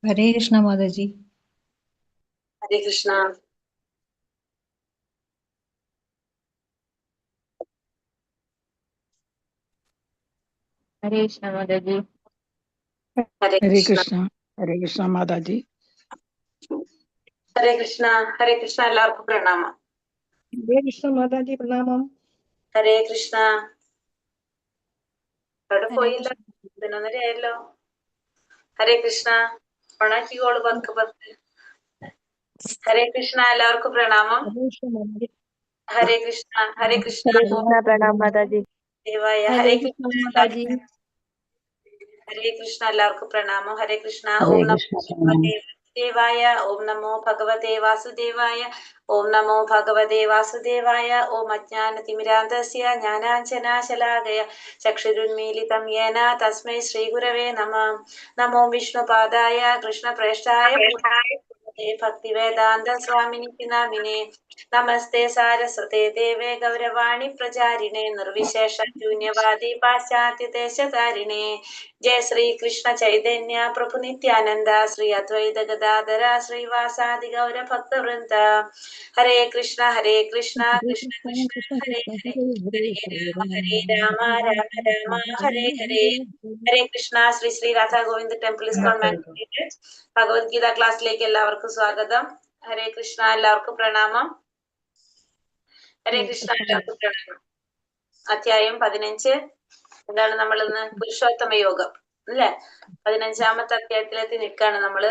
हरे कृष्णा माता जी। हरे कृष्णा। हरे कृष्णा माता जी। हरे हरे कृष्णा। कृष्णा माता जी। हरे कृष्णा। हरे कृष्णा എല്ലാവർക്കും പ്രണാമം. हरे कृष्णा माता जी प्रणामम. ഹരേ കൃഷ്ണ. അവിടെ हरे പോയില്ല, कृष्णा 11:30 ആയല്ലോ. ഹരേ കൃഷ്ണ. ഉണക്കിക്കോള് പതുക്കെ പതുക്കെ. ഹരേ കൃഷ്ണ എല്ലാവർക്കും പ്രണാമം. हरे कृष्णा माता जी. ഹരേ കൃഷ്ണ. ഹരേ കൃഷ്ണ. हरे कृष्णा प्रणाम माता जी। ദേവായ हरे ഹരേ कृष्णा കൃഷ്ണ माता जी। എല്ലാവർക്കും. ഹരേ കൃഷ്ണ എല്ലാവർക്കും പ്രണാമം. ഹരേ കൃഷ്ണ. हरे ഓം कृष्णा നമോ प्रणाम. ദേവായ. ഓം നമോ ഭഗവതേ വാസുദേവായ. ഓം നമോ ഭഗവതേ വാസുദേവായ. ഓം അജ്ഞാനതിമിരാന്തസ്യ ജ്ഞാനാഞ്ജനാശലാകയ ചക്ഷുരുന്മീലിതം യേന തസ്മൈ ശ്രീഗുരവേ നമഃ. നമോ വിഷ്ണുപാദായ കൃഷ്ണപ്രേഷ്ഠായ ഭക്തിവേദാന്ത സ്വാമിനിക്ക് നാമിനെ. നമസ്തേ സാരസ്വതേ ദേവേ ഗൗരവാണി പ്രചാരിണേ നിർവിശേഷ ശൂന്യവാദി പാശ്ചാത്യദേശതാരിണേ. जय श्री कृष्ण चैतन्य प्रभु नित्यानंद श्री अद्वैत गदाधर श्रीवासादि गौर भक्त वृंद. हरे कृष्णा कृष्ण कृष्ण हरे हरे, हरे राम राम हरे हरे. ഹരേ കൃഷ്ണ. ശ്രീ ശ്രീ രാധാ ഗോവിന്ദ് ടെമ്പിൾ ഇസ്കോൺ മാനേജ്മെന്റ് ഭഗവത്ഗീത ക്ലാസ്സിലേക്ക് എല്ലാവർക്കും സ്വാഗതം. ഹരേ കൃഷ്ണ എല്ലാവർക്കും പ്രണാമം. ഹരേ കൃഷ്ണ എല്ലാവർക്കും പ്രണാമം. അധ്യായം 15. എന്താണ് നമ്മൾ ഇന്ന്? പുരുഷോത്തമ യോഗം അല്ലെ? 15ാമത്തെ അധ്യായത്തിലേക്ക് നിൽക്കാണ് നമ്മള്.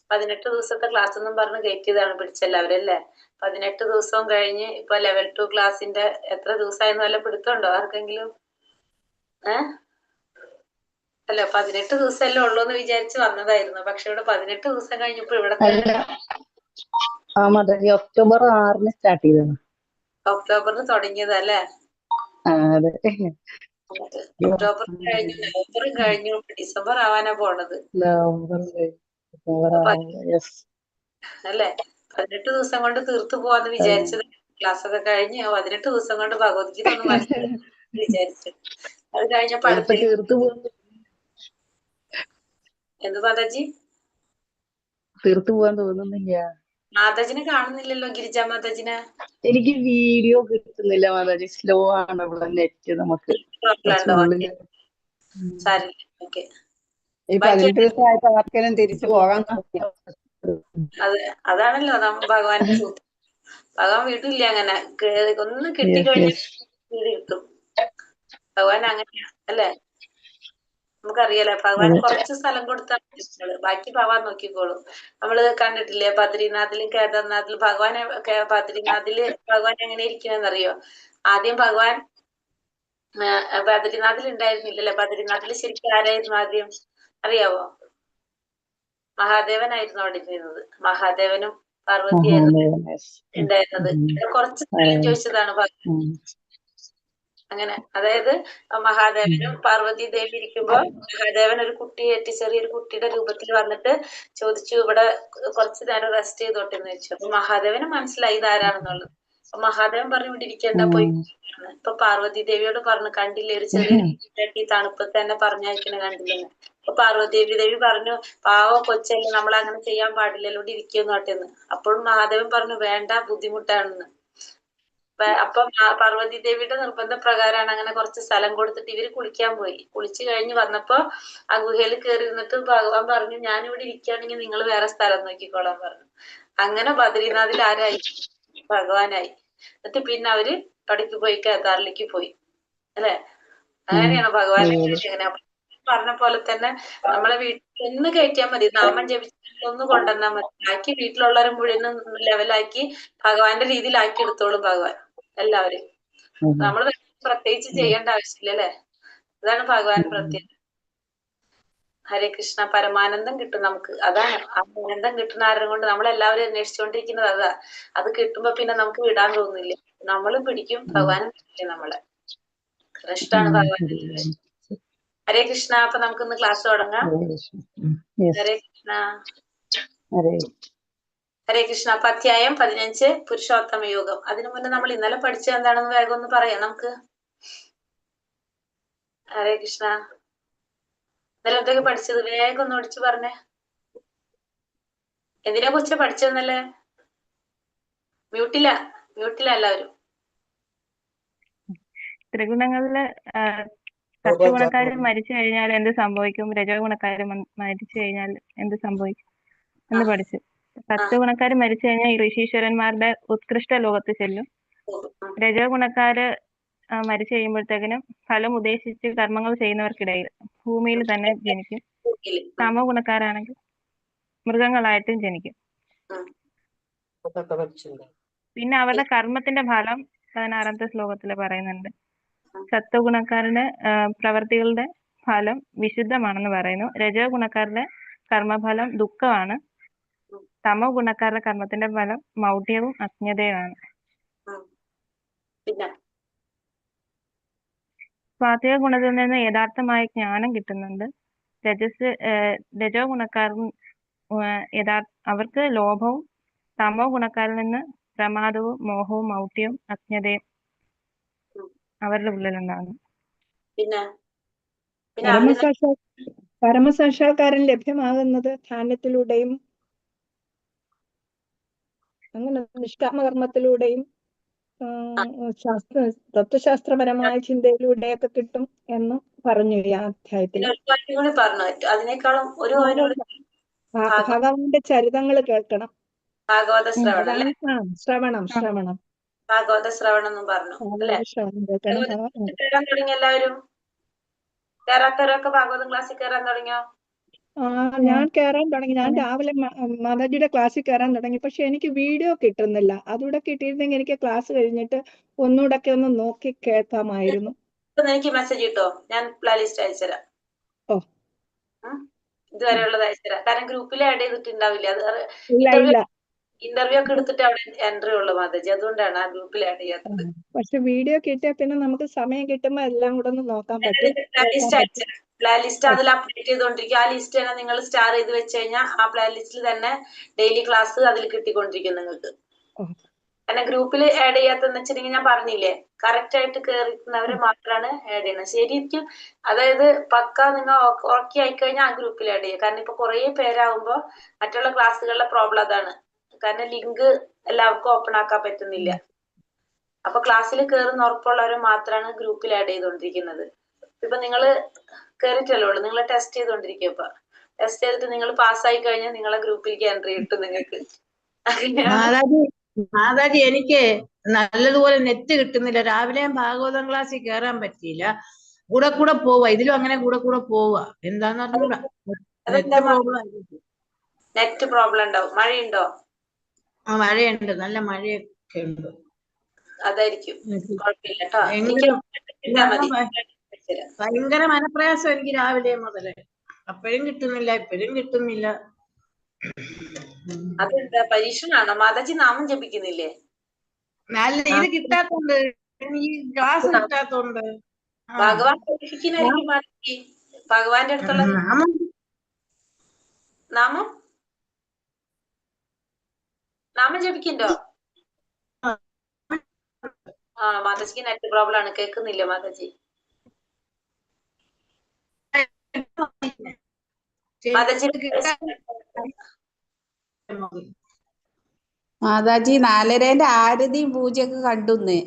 18 ദിവസത്തെ ക്ലാസ് എന്നും പറഞ്ഞ് കയറ്റിയതാണ് പിടിച്ചെല്ലാവരും അല്ലെ. 18 ദിവസവും കഴിഞ്ഞ് ഇപ്പൊ ലെവൽ 2 ക്ലാസിന്റെ എത്ര ദിവസമായിരുന്നു വല്ല പിടുത്തമുണ്ടോ ആർക്കെങ്കിലും? അല്ല, 18 ദിവസമല്ലേ ഉള്ളൂ എന്ന് വിചാരിച്ച് വന്നതായിരുന്നു. പക്ഷെ ഇവിടെ 18 ദിവസം കഴിഞ്ഞപ്പോ ഇവിടെ മാതാ ജി ഒക്ടോബർ 6 സ്റ്റാർട്ട് ചെയ്തതാണ്. ഒക്ടോബറിൽ തുടങ്ങിയതല്ലേ? അതെ. ഒക്ടോബർ കഴിഞ്ഞു, നവംബറും കഴിഞ്ഞു, ഡിസംബർ ആവാനാ പോണത് അല്ലെ. 18 ദിവസം കൊണ്ട് തീർത്തു പോവാന്ന് വിചാരിച്ചത്. ക്ലാസ് ഒക്കെ കഴിഞ്ഞ് 18 ദിവസം കൊണ്ട് ഭഗവത്ഗീത ഒന്ന് മനസ്സിലാക്കി വിചാരിച്ചു. അത് കഴിഞ്ഞപ്പോ എന്ത് മാതാജി? തീർത്തു പോവാൻ തോന്നുന്നില്ല. മാതാജിനെ കാണുന്നില്ലല്ലോ, ഗിരിജ മാതാജിനെ. എനിക്ക് വീഡിയോ കിട്ടുന്നില്ല മാതാജി, സ്ലോ ആണ് ഇവിടെ നെറ്റ്. നമുക്ക് സാരില്ല, ഓക്കെ. ഈ 18 ദിവസമായിട്ട് ആർക്കെങ്കിലും തിരിച്ചു പോകാൻ അതാണല്ലോ ഭഗവാന്റെ സൂത്രം. ഭഗവാൻ വീട്ടിലില്ല അങ്ങനെ. ഒന്ന് കിട്ടിക്കഴിഞ്ഞാൽ വീട് കിട്ടും. ഭഗവാൻ അങ്ങനെയാ അല്ലെ? നമുക്കറിയാലോ, ഭഗവാൻ കുറച്ച് സ്ഥലം കൊടുത്താൽ ബാക്കി ഭഗവാൻ നോക്കിക്കോളും. നമ്മള് കണ്ടിട്ടില്ലേ ബദ്രിനാഥിലും കേദാർനാഥിലും ഭഗവാൻ. ബദ്രിനാഥില് ഭഗവാൻ എങ്ങനെ ഇരിക്കണെന്നറിയോ? ആദ്യം ഭഗവാൻ ബദ്രിനാഥിൽ ഉണ്ടായിരുന്നില്ലല്ലേ. ബദ്രിനാഥിൽ ശരിക്കും ആരായിരുന്നു ആദ്യം അറിയാവോ? മഹാദേവനായിരുന്നു അവിടെ ഇരുന്നത്. മഹാദേവനും പാർവതിയായിരുന്നു ഉണ്ടായിരുന്നത്. കുറച്ച് സ്ഥലം ചോദിച്ചതാണ് ഭഗവാൻ. അങ്ങനെ, അതായത് മഹാദേവനും പാർവതി ദേവി ഇരിക്കുമ്പോ മഹാദേവൻ ഒരു കുട്ടിയായിട്ട് ചെറിയൊരു കുട്ടിയുടെ രൂപത്തിൽ വന്നിട്ട് ചോദിച്ചു, ഇവിടെ കുറച്ചു നേരം റെസ്റ്റ് ചെയ്തോട്ടെ എന്ന് വെച്ചു. അപ്പൊ മഹാദേവന് മനസ്സിലായി ഇതാരാണെന്നുള്ളത്. അപ്പൊ മഹാദേവൻ പറഞ്ഞു ഇവിടെ ഇരിക്കേണ്ട, പോയി. ഇപ്പൊ പാർവതി ദേവിയോട് പറഞ്ഞു, കണ്ടില്ലേ ഒരു ചെറിയ കുട്ടിയായിട്ട് ഈ തണുപ്പത്ത് തന്നെ പറഞ്ഞയക്കണ കണ്ടില്ലെന്ന്. അപ്പൊ പാർവതി ദേവി പറഞ്ഞു, പാവ കൊച്ചല്ലേ, നമ്മൾ അങ്ങനെ ചെയ്യാൻ പാടില്ലല്ലോ, ഇവിടെ ഇരിക്കുന്നോട്ടെന്ന്. അപ്പോഴും മഹാദേവൻ പറഞ്ഞു വേണ്ട, ബുദ്ധിമുട്ടാണെന്ന്. അപ്പൊ പാർവതി ദേവിയുടെ നിർബന്ധപ്രകാരമാണ് അങ്ങനെ കുറച്ച് സ്ഥലം കൊടുത്തിട്ട് ഇവര് കുളിക്കാൻ പോയി. കുളിച്ചു കഴിഞ്ഞ് വന്നപ്പോ ആ ഗുഹയിൽ കയറി ഇരുന്നിട്ട് ഭഗവാൻ പറഞ്ഞു, ഞാനിവിടെ ഇരിക്കുകയാണെങ്കിൽ നിങ്ങൾ വേറെ സ്ഥലം നോക്കിക്കോളാൻ പറഞ്ഞു. അങ്ങനെ ബദ്രീനാഥിൽ ആരായി? ഭഗവാനായി. എന്നിട്ട് പിന്നെ അവര് അവിടേക്ക് പോയി, കേദാറിലേക്ക് പോയി അല്ലെ. അങ്ങനെയാണ് ഭഗവാൻ. പറഞ്ഞ പോലെ തന്നെ നമ്മളെ വീട്ടിൽ ഒന്ന് കയറ്റിയാൽ മതി, നാമം ജപിച്ചിട്ടൊന്ന് കൊണ്ടുവന്നാൽ മതി, ബാക്കി വീട്ടിലുള്ളവരെ മുഴുവൻ ലെവലാക്കി ഭഗവാന്റെ രീതിയിലാക്കി എടുത്തോളും ഭഗവാൻ എല്ലാവരും. നമ്മൾ പ്രത്യേകിച്ച് ചെയ്യേണ്ട ആവശ്യമില്ല അല്ലെ. അതാണ് ഭഗവാൻ പ്രത്യേകത. ഹരേ കൃഷ്ണ. പരമാനന്ദം കിട്ടും നമുക്ക്. അതാണ് ആ ആനന്ദം കിട്ടുന്ന ആരും കൊണ്ട് നമ്മളെല്ലാവരും അന്വേഷിച്ചുകൊണ്ടിരിക്കുന്നത് അതാ. അത് കിട്ടുമ്പോ പിന്നെ നമുക്ക് വിടാൻ തോന്നില്ല. നമ്മളും പിടിക്കും, ഭഗവാനും പിടിക്കും നമ്മളെ. ഇഷ്ടമാണ് ഭഗവാൻ. ഹരേ കൃഷ്ണ. അപ്പൊ നമുക്കിന്ന് ക്ലാസ് തുടങ്ങാം. ഹരേ കൃഷ്ണ. ഹരേ കൃഷ്ണ. അപ്പൊ അധ്യായം 15 പുരുഷോത്തമ യോഗം. അതിനു മുന്നേ നമ്മൾ ഇന്നലെ പഠിച്ചത് എന്താണെന്ന് വേഗം ഒന്ന് പറയാം നമുക്ക്. ഹരേ കൃഷ്ണ. ഇന്നലെ എന്തൊക്കെ പഠിച്ചത് വേഗം ഒന്ന് ഓടിച്ചു പറഞ്ഞേ. എന്തിനെ കുറിച്ച് പഠിച്ചതെന്നല്ലേ? മ്യൂട്ടില എല്ലാവരും. ത്രിഗുണങ്ങളില് സത്വഗുണക്കാര് മരിച്ചു കഴിഞ്ഞാൽ എന്ത് സംഭവിക്കും, രജോ ഗുണക്കാര് മരിച്ചു കഴിഞ്ഞാൽ എന്ത് സംഭവിക്കും എന്ന് പഠിച്ചു. സത്വഗുണക്കാര് മരിച്ചു കഴിഞ്ഞാൽ ഈ ഋഷീശ്വരന്മാരുടെ ഉത്കൃഷ്ട ലോകത്ത് ചെല്ലും. രജോ ഗുണക്കാര് മരിച്ചു കഴിയുമ്പോഴത്തേക്കിനും ഫലം ഉദ്ദേശിച്ച് കർമ്മങ്ങൾ ചെയ്യുന്നവർക്കിടയിൽ ഭൂമിയിൽ തന്നെ ജനിക്കും. തമോ ഗുണക്കാരാണെങ്കിൽ മൃഗങ്ങളായിട്ടും ജനിക്കും. പിന്നെ അവരുടെ കർമ്മത്തിന്റെ ഫലം 16ാമത്തെ ശ്ലോകത്തിൽ പറയുന്നുണ്ട്. സത്വഗുണക്കാരുടെ പ്രവർത്തികളുടെ ഫലം വിശുദ്ധമാണെന്ന് പറയുന്നു. രജോ ഗുണക്കാരുടെ കർമ്മഫലം ദുഃഖമാണ്. തമോ ഗുണക്കാരുടെ കർമ്മത്തിന്റെ ഫലം മൗഢ്യവും അജ്ഞതയുമാണ്. സാത്വിക ഗുണത്തിൽ നിന്ന് യഥാർത്ഥമായ ജ്ഞാനം കിട്ടുന്നുണ്ട്. രജോ ഗുണക്കാരൻ അവർക്ക് ലോഭവും, തമോ ഗുണക്കാരിൽ നിന്ന് പ്രമാദവും മോഹവും മൗഢ്യവും അജ്ഞതയും അവരുടെ ഉള്ളിലുണ്ടാകുന്നു. പരമസാക്ഷാത്കാരം ലഭ്യമാകുന്നത് ധ്യാനത്തിലൂടെയും അങ്ങനെ നിഷ്കാമകർമ്മത്തിലൂടെയും തത്വശാസ്ത്രപരമായ ചിന്തയിലൂടെയൊക്കെ കിട്ടും എന്ന് പറഞ്ഞു ഈ അധ്യായത്തിൽ. ഭഗവാന്റെ ചരിതങ്ങൾ കേൾക്കണം. ശ്രവണം ഭാഗവത ശ്രവണം എന്നും പറഞ്ഞു. എല്ലാവരും കേറാത്തവരൊക്കെ ഭാഗവതം ക്ലാസ്സിൽ കയറാൻ തുടങ്ങിയോ? ഞാൻ കയറാൻ തുടങ്ങി. ഞാൻ രാവിലെ മാതാജിയുടെ ക്ലാസ്സിൽ കയറാൻ തുടങ്ങി. പക്ഷെ എനിക്ക് വീഡിയോ കിട്ടുന്നില്ല. അതുകൂടെ കിട്ടിയിരുന്നെങ്കിൽ എനിക്ക് ക്ലാസ് കഴിഞ്ഞിട്ട് ഒന്നുകൂടെ ഒന്ന് നോക്കി കേൾക്കാമായിരുന്നു. എനിക്ക് മെസ്സേജ് കിട്ടോ? ഞാൻ പ്ലേ ലിസ്റ്റ് അയച്ചുതരാം. ഇതുവരെയുള്ളത് അയച്ചുതരാം. കാരണം ഗ്രൂപ്പിൽ ആഡ് ചെയ്തിട്ടുണ്ടാവില്ല. അത് ഇന്റർവ്യൂ ഒക്കെ എടുത്തിട്ട് അവിടെ എൻട്രി ഉള്ളു മാതാജി. അതുകൊണ്ടാണ് ആ ഗ്രൂപ്പിൽ ആഡ് ചെയ്യാത്തത്. പക്ഷെ വീഡിയോ കിട്ടിയാൽ പിന്നെ നമുക്ക് സമയം കിട്ടുമ്പോ എല്ലാം കൂടെ ഒന്ന് നോക്കാൻ പറ്റും. പ്ലേ ലിസ്റ്റ് അതിൽ അപ്ഡേറ്റ് ചെയ്തോണ്ടിരിക്കും. ആ ലിസ്റ്റ് തന്നെ നിങ്ങൾ സ്റ്റാർ ചെയ്ത് വെച്ച് കഴിഞ്ഞാൽ ആ പ്ലേ ലിസ്റ്റിൽ തന്നെ ഡെയിലി ക്ലാസ് അതിൽ കിട്ടിക്കൊണ്ടിരിക്കും നിങ്ങൾക്ക്. കാരണം ഗ്രൂപ്പിൽ ആഡ് ചെയ്യാത്തെന്ന് വെച്ചിട്ടുണ്ടെങ്കിൽ ഞാൻ പറഞ്ഞില്ലേ, കറക്റ്റ് ആയിട്ട് കയറിക്കുന്നവരെ മാത്രമാണ് ആഡ് ചെയ്യുന്നത്. ശരിക്കും അതായത് പക്ക നിങ്ങൾ ഓക്കെ ആയിക്കഴിഞ്ഞാൽ ആ ഗ്രൂപ്പിൽ ആഡ് ചെയ്യുക. കാരണം ഇപ്പൊ കുറെ പേരാകുമ്പോ മറ്റുള്ള ക്ലാസ്സുകളിലെ പ്രോബ്ലം അതാണ്. കാരണം ലിങ്ക് എല്ലാവർക്കും ഓപ്പൺ ആക്കാൻ പറ്റുന്നില്ല. അപ്പൊ ക്ലാസ്സിൽ കയറുന്ന ഉറപ്പുള്ളവരെ മാത്രമാണ് ഗ്രൂപ്പിൽ ആഡ് ചെയ്തുകൊണ്ടിരിക്കുന്നത്. ഇപ്പൊ നിങ്ങള് കയറിയിട്ടല്ലേ ഉള്ളൂ, നിങ്ങൾ ടെസ്റ്റ് ചെയ്തോണ്ടിരിക്കും. ഇപ്പൊ ടെസ്റ്റ് ചെയ്തിട്ട് നിങ്ങൾ പാസ്സായി കഴിഞ്ഞാൽ നിങ്ങളെ ഗ്രൂപ്പിലേക്ക് എൻട്രി കിട്ടും നിങ്ങൾക്ക്. മാതാജി എനിക്ക് നല്ലതുപോലെ നെറ്റ് കിട്ടുന്നില്ല. രാവിലെ ഭാഗവതം ക്ലാസ്സിൽ കയറാൻ പറ്റിയില്ല. കൂടെ പോവാ, ഇതിലും അങ്ങനെ കൂടെ പോവാ. എന്താന്ന് പറഞ്ഞൂടാ, നെറ്റ് പ്രോബ്ലം ഉണ്ടാവും. മഴയുണ്ടോ? മഴയുണ്ട്, നല്ല മഴയൊക്കെ ഉണ്ട്. അതായിരിക്കും. കുഴപ്പമില്ല കേട്ടോ. ഭയങ്കര മനപ്രയാസം എനിക്ക് രാവിലെ മുതലേ. അപ്പോഴും കിട്ടുന്നില്ല, ഇപ്പോഴും കിട്ടുന്നില്ല. അതെന്താ പരീക്ഷണാണോ? മാതാജി നാമം ജപിക്കുന്നില്ലേ? നല്ല ഇത് കിട്ടാത്തോണ്ട്, ഈ ക്ലാസ് കിട്ടാത്തോണ്ട്. ഭഗവാൻ പരീക്ഷിക്കുന്നായിരിക്കും മാതാജി. ഭഗവാന്റെ അടുത്തുള്ള നാമം ജപിക്കുന്നുണ്ടോ? മാതാജിക്ക് നെറ്റ് പ്രോബ്ലം ആണ്, കേൾക്കുന്നില്ല മാതാജി. മാതാജി 4:30 ആരതിയും പൂജയൊക്കെ കണ്ടുന്ന്.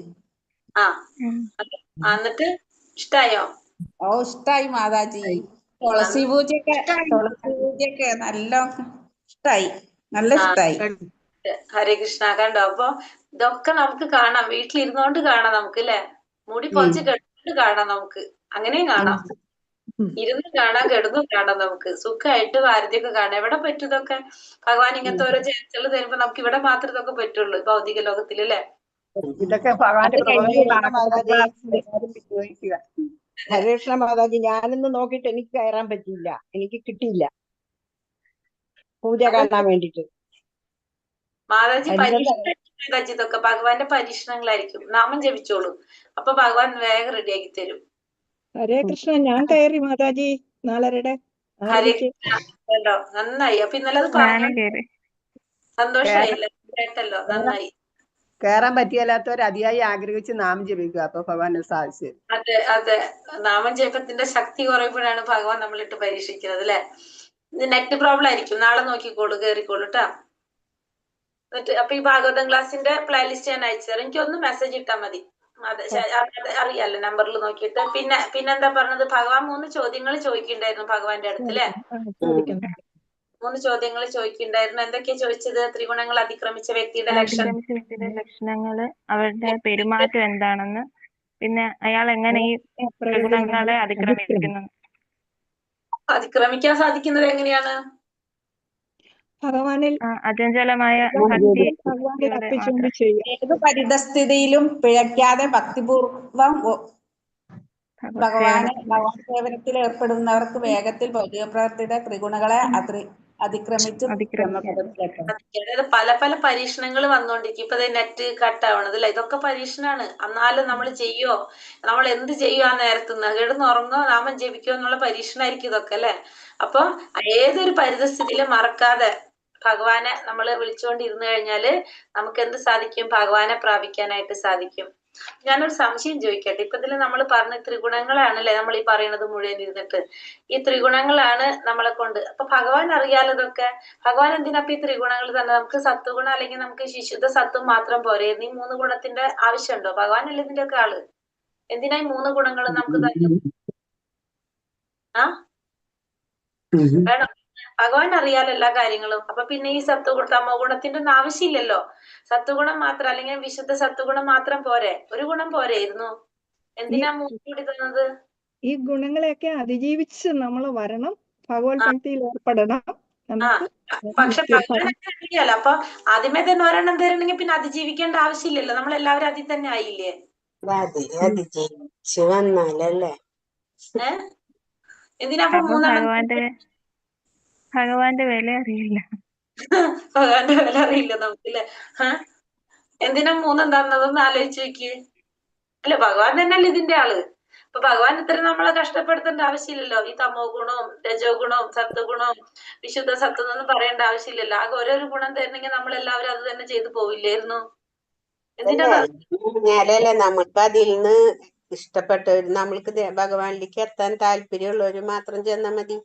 എന്നിട്ട് ഇഷ്ടായോ? ഓ ഇഷ്ടായി മാതാജി. തുളസി പൂജയൊക്കെ നല്ല ഇഷ്ടായി, നല്ല ഇഷ്ടായി. ഹരേ കൃഷ്ണ. കണ്ടോ? അപ്പൊ ഇതൊക്കെ നമുക്ക് കാണാം, വീട്ടിലിരുന്നോണ്ട് കാണാം നമുക്ക്, അല്ലെ? മുടി പൊളിച്ച് കിടന്നിട്ട് കാണാം നമുക്ക്, അങ്ങനെയും കാണാം. ഇരുന്ന് കാണാം, കിടന്നും കാണാം നമുക്ക്. സുഖമായിട്ട് ഭാരതിയൊക്കെ കാണാം. എവിടെ പറ്റും ഇതൊക്കെ? ഭഗവാൻ ഇങ്ങനത്തെ ഓരോ ചാൻസുകൾ തരുമ്പോ നമുക്ക് ഇവിടെ മാത്രമേ ഇതൊക്കെ പറ്റുള്ളൂ, ഭൗതിക ലോകത്തിൽ, അല്ലേ? ഇതൊക്കെ ഭഗവാന്റെ ഹരേ കൃഷ്ണ മാതാജി. ഞാനൊന്ന് നോക്കിയിട്ട് എനിക്ക് കയറാൻ പറ്റിയില്ല, എനിക്ക് കിട്ടിയില്ല പൂജ കാണാൻ വേണ്ടിട്ട്. മാതാജി മാതാജി ഇതൊക്കെ ഭഗവാന്റെ പരീക്ഷണങ്ങളായിരിക്കും. നാമം ജപിച്ചോളൂ, അപ്പൊ ഭഗവാൻ വേഗം റെഡിയാക്കി തരും. ഹരേ കൃഷ്ണ. ഞാൻ കയറി മാതാജി 4:30. ഹരേ കൃഷ്ണ. കേട്ടോ, നന്നായി. അപ്പൊ ഇന്നലെ അത് പറഞ്ഞു, സന്തോഷമായില്ലോ, കേട്ടല്ലോ, നന്നായി. കയറാൻ പറ്റിയല്ലാത്തവർ അതിയായി ആഗ്രഹിച്ച് നാമം ജപിക്കുക, അപ്പൊ ഭഗവാൻ സാധിച്ചു. അതെ, നാമം ജപത്തിന്റെ ശക്തി കുറയുമ്പോഴാണ് ഭഗവാൻ നമ്മളിട്ട് പരീക്ഷിക്കുന്നത്, അല്ലെ? ഇത് നെറ്റ് പ്രോബ്ലം ആയിരിക്കും. നാളെ നോക്കിക്കോളൂ, കേറിക്കോളൂ കേട്ടാ. എന്നിട്ട് അപ്പൊ ഈ ഭാഗവതം ക്ലാസ്സിന്റെ പ്ലേലിസ്റ്റ് ഞാൻ അയച്ചു തരാം. എനിക്കൊന്ന് മെസ്സേജ് ഇട്ടാൽ മതി. അതെ അറിയാലോ നമ്പറിൽ നോക്കിയിട്ട്. പിന്നെന്താ പറഞ്ഞത്, ഭഗവാൻ 3 ചോദ്യങ്ങൾ ചോദിക്കണ്ടായിരുന്നു ഭഗവാന്റെ അടുത്ത് അല്ലെ. 3 ചോദ്യങ്ങൾ ചോദിക്കണ്ടായിരുന്നു. എന്തൊക്കെയാ ചോദിച്ചത്? ത്രിഗുണങ്ങൾ അതിക്രമിച്ച വ്യക്തിയുടെ ലക്ഷണങ്ങള്, അവരുടെ പെരുമാറ്റം എന്താണെന്ന്, പിന്നെ അയാൾ എങ്ങനെ ഈ ത്രിഗുണങ്ങളെ അതിക്രമിക്കുന്നു. അതിക്രമിക്കാൻ സാധിക്കുന്നത് എങ്ങനെയാണ്? ഭഗവാനിൽ അചഞ്ചലമായ ഭക്തി ഏത് പരിതസ്ഥിതിയിലും പിഴയ്ക്കാതെ ഭക്തിപൂർവം ഭഗവാൻ സേവനത്തിൽ ഏർപ്പെടുന്നവർക്ക് വേഗത്തിൽ ഭൗതിക പ്രവൃത്തിയുടെ ത്രിഗുണങ്ങളെ അതിക്രമിച്ച് അതായത് പല പല പരീക്ഷണങ്ങൾ വന്നോണ്ടിരിക്കും. ഇപ്പൊ നെറ്റ് കട്ടാവണത് അല്ലെ, ഇതൊക്കെ പരീക്ഷണാണ്. എന്നാലും നമ്മൾ ചെയ്യോ, നമ്മൾ എന്ത് ചെയ്യോ ആ നേരത്തുനിന്ന് കിടന്നുറങ്ങോ നാമം ജപിക്കോ എന്നുള്ള പരീക്ഷണമായിരിക്കും ഇതൊക്കെ അല്ലെ. അപ്പൊ ഏതൊരു പരിതസ്ഥിതിയിലും മറക്കാതെ ഭഗവാനെ നമ്മൾ വിളിച്ചുകൊണ്ടിരുന്നു കഴിഞ്ഞാല് നമുക്ക് എന്ത് സാധിക്കും? ഭഗവാനെ പ്രാപിക്കാനായിട്ട് സാധിക്കും. ഞാനൊരു സംശയം ചോദിക്കട്ടെ. ഇപ്പൊ ഇതിൽ നമ്മൾ പറഞ്ഞ ത്രിഗുണങ്ങളാണല്ലേ നമ്മൾ ഈ പറയുന്നത് മുഴുവൻ ഇരുന്നിട്ട്. ഈ ത്രിഗുണങ്ങളാണ് നമ്മളെ കൊണ്ട്. അപ്പൊ ഭഗവാൻ അറിയാലോ ഇതൊക്കെ. ഭഗവാൻ എന്തിനപ്പൊ ഈ ത്രിഗുണങ്ങൾ തന്നെ? നമുക്ക് സത്വഗുണം അല്ലെങ്കിൽ നമുക്ക് ശുദ്ധ സത്വം മാത്രം പോരെ? ഈ 3 ഗുണത്തിന്റെ ആവശ്യമുണ്ടോ? ഭഗവാനല്ലേ ഇതിന്റെ ഒക്കെ ആള്. എന്തിനാ ഈ 3 ഗുണങ്ങൾ നമുക്ക് തന്നെ? വേണം. ഭഗവാൻ അറിയാലോ എല്ലാ കാര്യങ്ങളും. അപ്പൊ പിന്നെ ഈ തമോ ഗുണത്തിന്റെ ഒന്നും ആവശ്യമില്ലല്ലോ. സത്വഗുണം മാത്രം അല്ലെങ്കിൽ വിശുദ്ധ സത്വഗുണം മാത്രം പോരെ? ഒരു ഗുണം പോരെയിരുന്നു? എന്തിനാ 3 കൂടി തന്നത്? ഈ ഗുണങ്ങളെയൊക്കെ അതിജീവിച്ച് നമ്മൾ വരണം, ഭഗവത് ഭക്തിയിൽ ഏർപ്പെടണം. പക്ഷെ അറിയാലോ. അപ്പൊ ആദ്യമേ തന്നെ ഒരെണ്ണം തരണമെങ്കിൽ പിന്നെ അതിജീവിക്കേണ്ട ആവശ്യമില്ലല്ലോ. നമ്മളെല്ലാവരും അതിൽ തന്നെ ആയില്ലേ? എന്തിനാ അപ്പൊ 3 ഭഗവാന്റെ വില അറിയില്ല. ഭഗവാന്റെ വില അറിയില്ല നമുക്കല്ലേ. എന്തിനാ 3 തന്നതെന്ന് ആലോചിച്ച് നോക്കിയേ. അല്ല, ഭഗവാൻ തന്നെയല്ലേ ഇതിന്റെ ആള്. അപ്പൊ ഭഗവാൻ ഇത്രയും നമ്മളെ കഷ്ടപ്പെടുത്തേണ്ട ആവശ്യമില്ലല്ലോ. ഈ തമോ ഗുണവും രജോ ഗുണവും സത്വഗുണവും വിശുദ്ധ സത്വം ഒന്നും പറയേണ്ട ആവശ്യമില്ലല്ലോ. ആകെ ഓരോരു ഗുണം തരണമെങ്കിൽ നമ്മളെല്ലാവരും അത് തന്നെ ചെയ്തു പോവില്ലായിരുന്നു? എന്തിനാ നമുക്ക് അതിൽ നിന്ന് ഇഷ്ടപ്പെട്ടവർ, നമ്മൾക്ക് ഭഗവാനിലേക്ക് എത്താൻ താല്പര്യമുള്ളവര് മാത്രം ചെന്നാ മതി.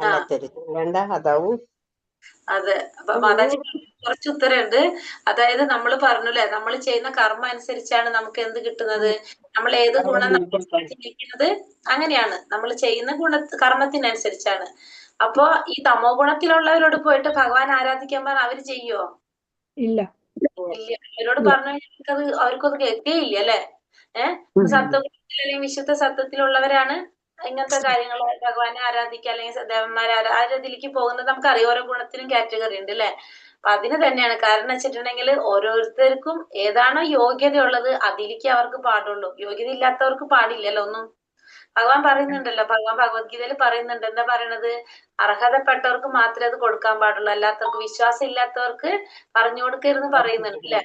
അല്ലാത്തവര് വേണ്ട. അതാവും. അതെ. അപ്പൊ മാതാജി കുറച്ച് ഉത്തരമുണ്ട്. അതായത് നമ്മൾ പറഞ്ഞല്ലേ, നമ്മൾ ചെയ്യുന്ന കർമ്മം അനുസരിച്ചാണ് നമുക്ക് എന്ത് കിട്ടുന്നത്. നമ്മൾ ഏത് ഗുണം ചിന്തിക്കുന്നത് അങ്ങനെയാണ്. നമ്മൾ ചെയ്യുന്ന കർമ്മത്തിനനുസരിച്ചാണ്. അപ്പൊ ഈ തമോ ഗുണത്തിലുള്ളവരോട് പോയിട്ട് ഭഗവാൻ ആരാധിക്കാൻ പറഞ്ഞാൽ അവര് ചെയ്യോ? ഇല്ല. അവരോട് പറഞ്ഞു കഴിഞ്ഞാൽ അവർക്കൊന്നും കേൾക്കേയില്ല അല്ലെ. സത്വഗുണത്തിൽ അല്ലെങ്കിൽ വിശുദ്ധ സത്വത്തിലുള്ളവരാണ് ഇങ്ങനത്തെ കാര്യങ്ങൾ ഭഗവാനെ ആരാധിക്കുക അല്ലെങ്കിൽ ദേവന്മാരെ ആരാധിലേക്ക് പോകുന്നത്. നമുക്കറിയാം ഓരോ ഗുണത്തിനും കാറ്റഗറി ഉണ്ട് അല്ലെ. അപ്പൊ അതിന് തന്നെയാണ്. കാരണം വെച്ചിട്ടുണ്ടെങ്കിൽ ഓരോരുത്തർക്കും ഏതാണോ യോഗ്യത ഉള്ളത് അതിലേക്ക് അവർക്ക് പാടുള്ളൂ. യോഗ്യത ഇല്ലാത്തവർക്ക് പാടില്ലല്ലോ ഒന്നും. ഭഗവാൻ പറയുന്നുണ്ടല്ലോ, ഭഗവാൻ ഭഗവത്ഗീതയിൽ പറയുന്നുണ്ട്. എന്താ പറയണത്? അർഹതപ്പെട്ടവർക്ക് മാത്രമേ അത് കൊടുക്കാൻ പാടുള്ളൂ, അല്ലാത്തവർക്ക്, വിശ്വാസം ഇല്ലാത്തവർക്ക് പറഞ്ഞു കൊടുക്കരുതെന്ന് പറയുന്നുണ്ട് അല്ലെ.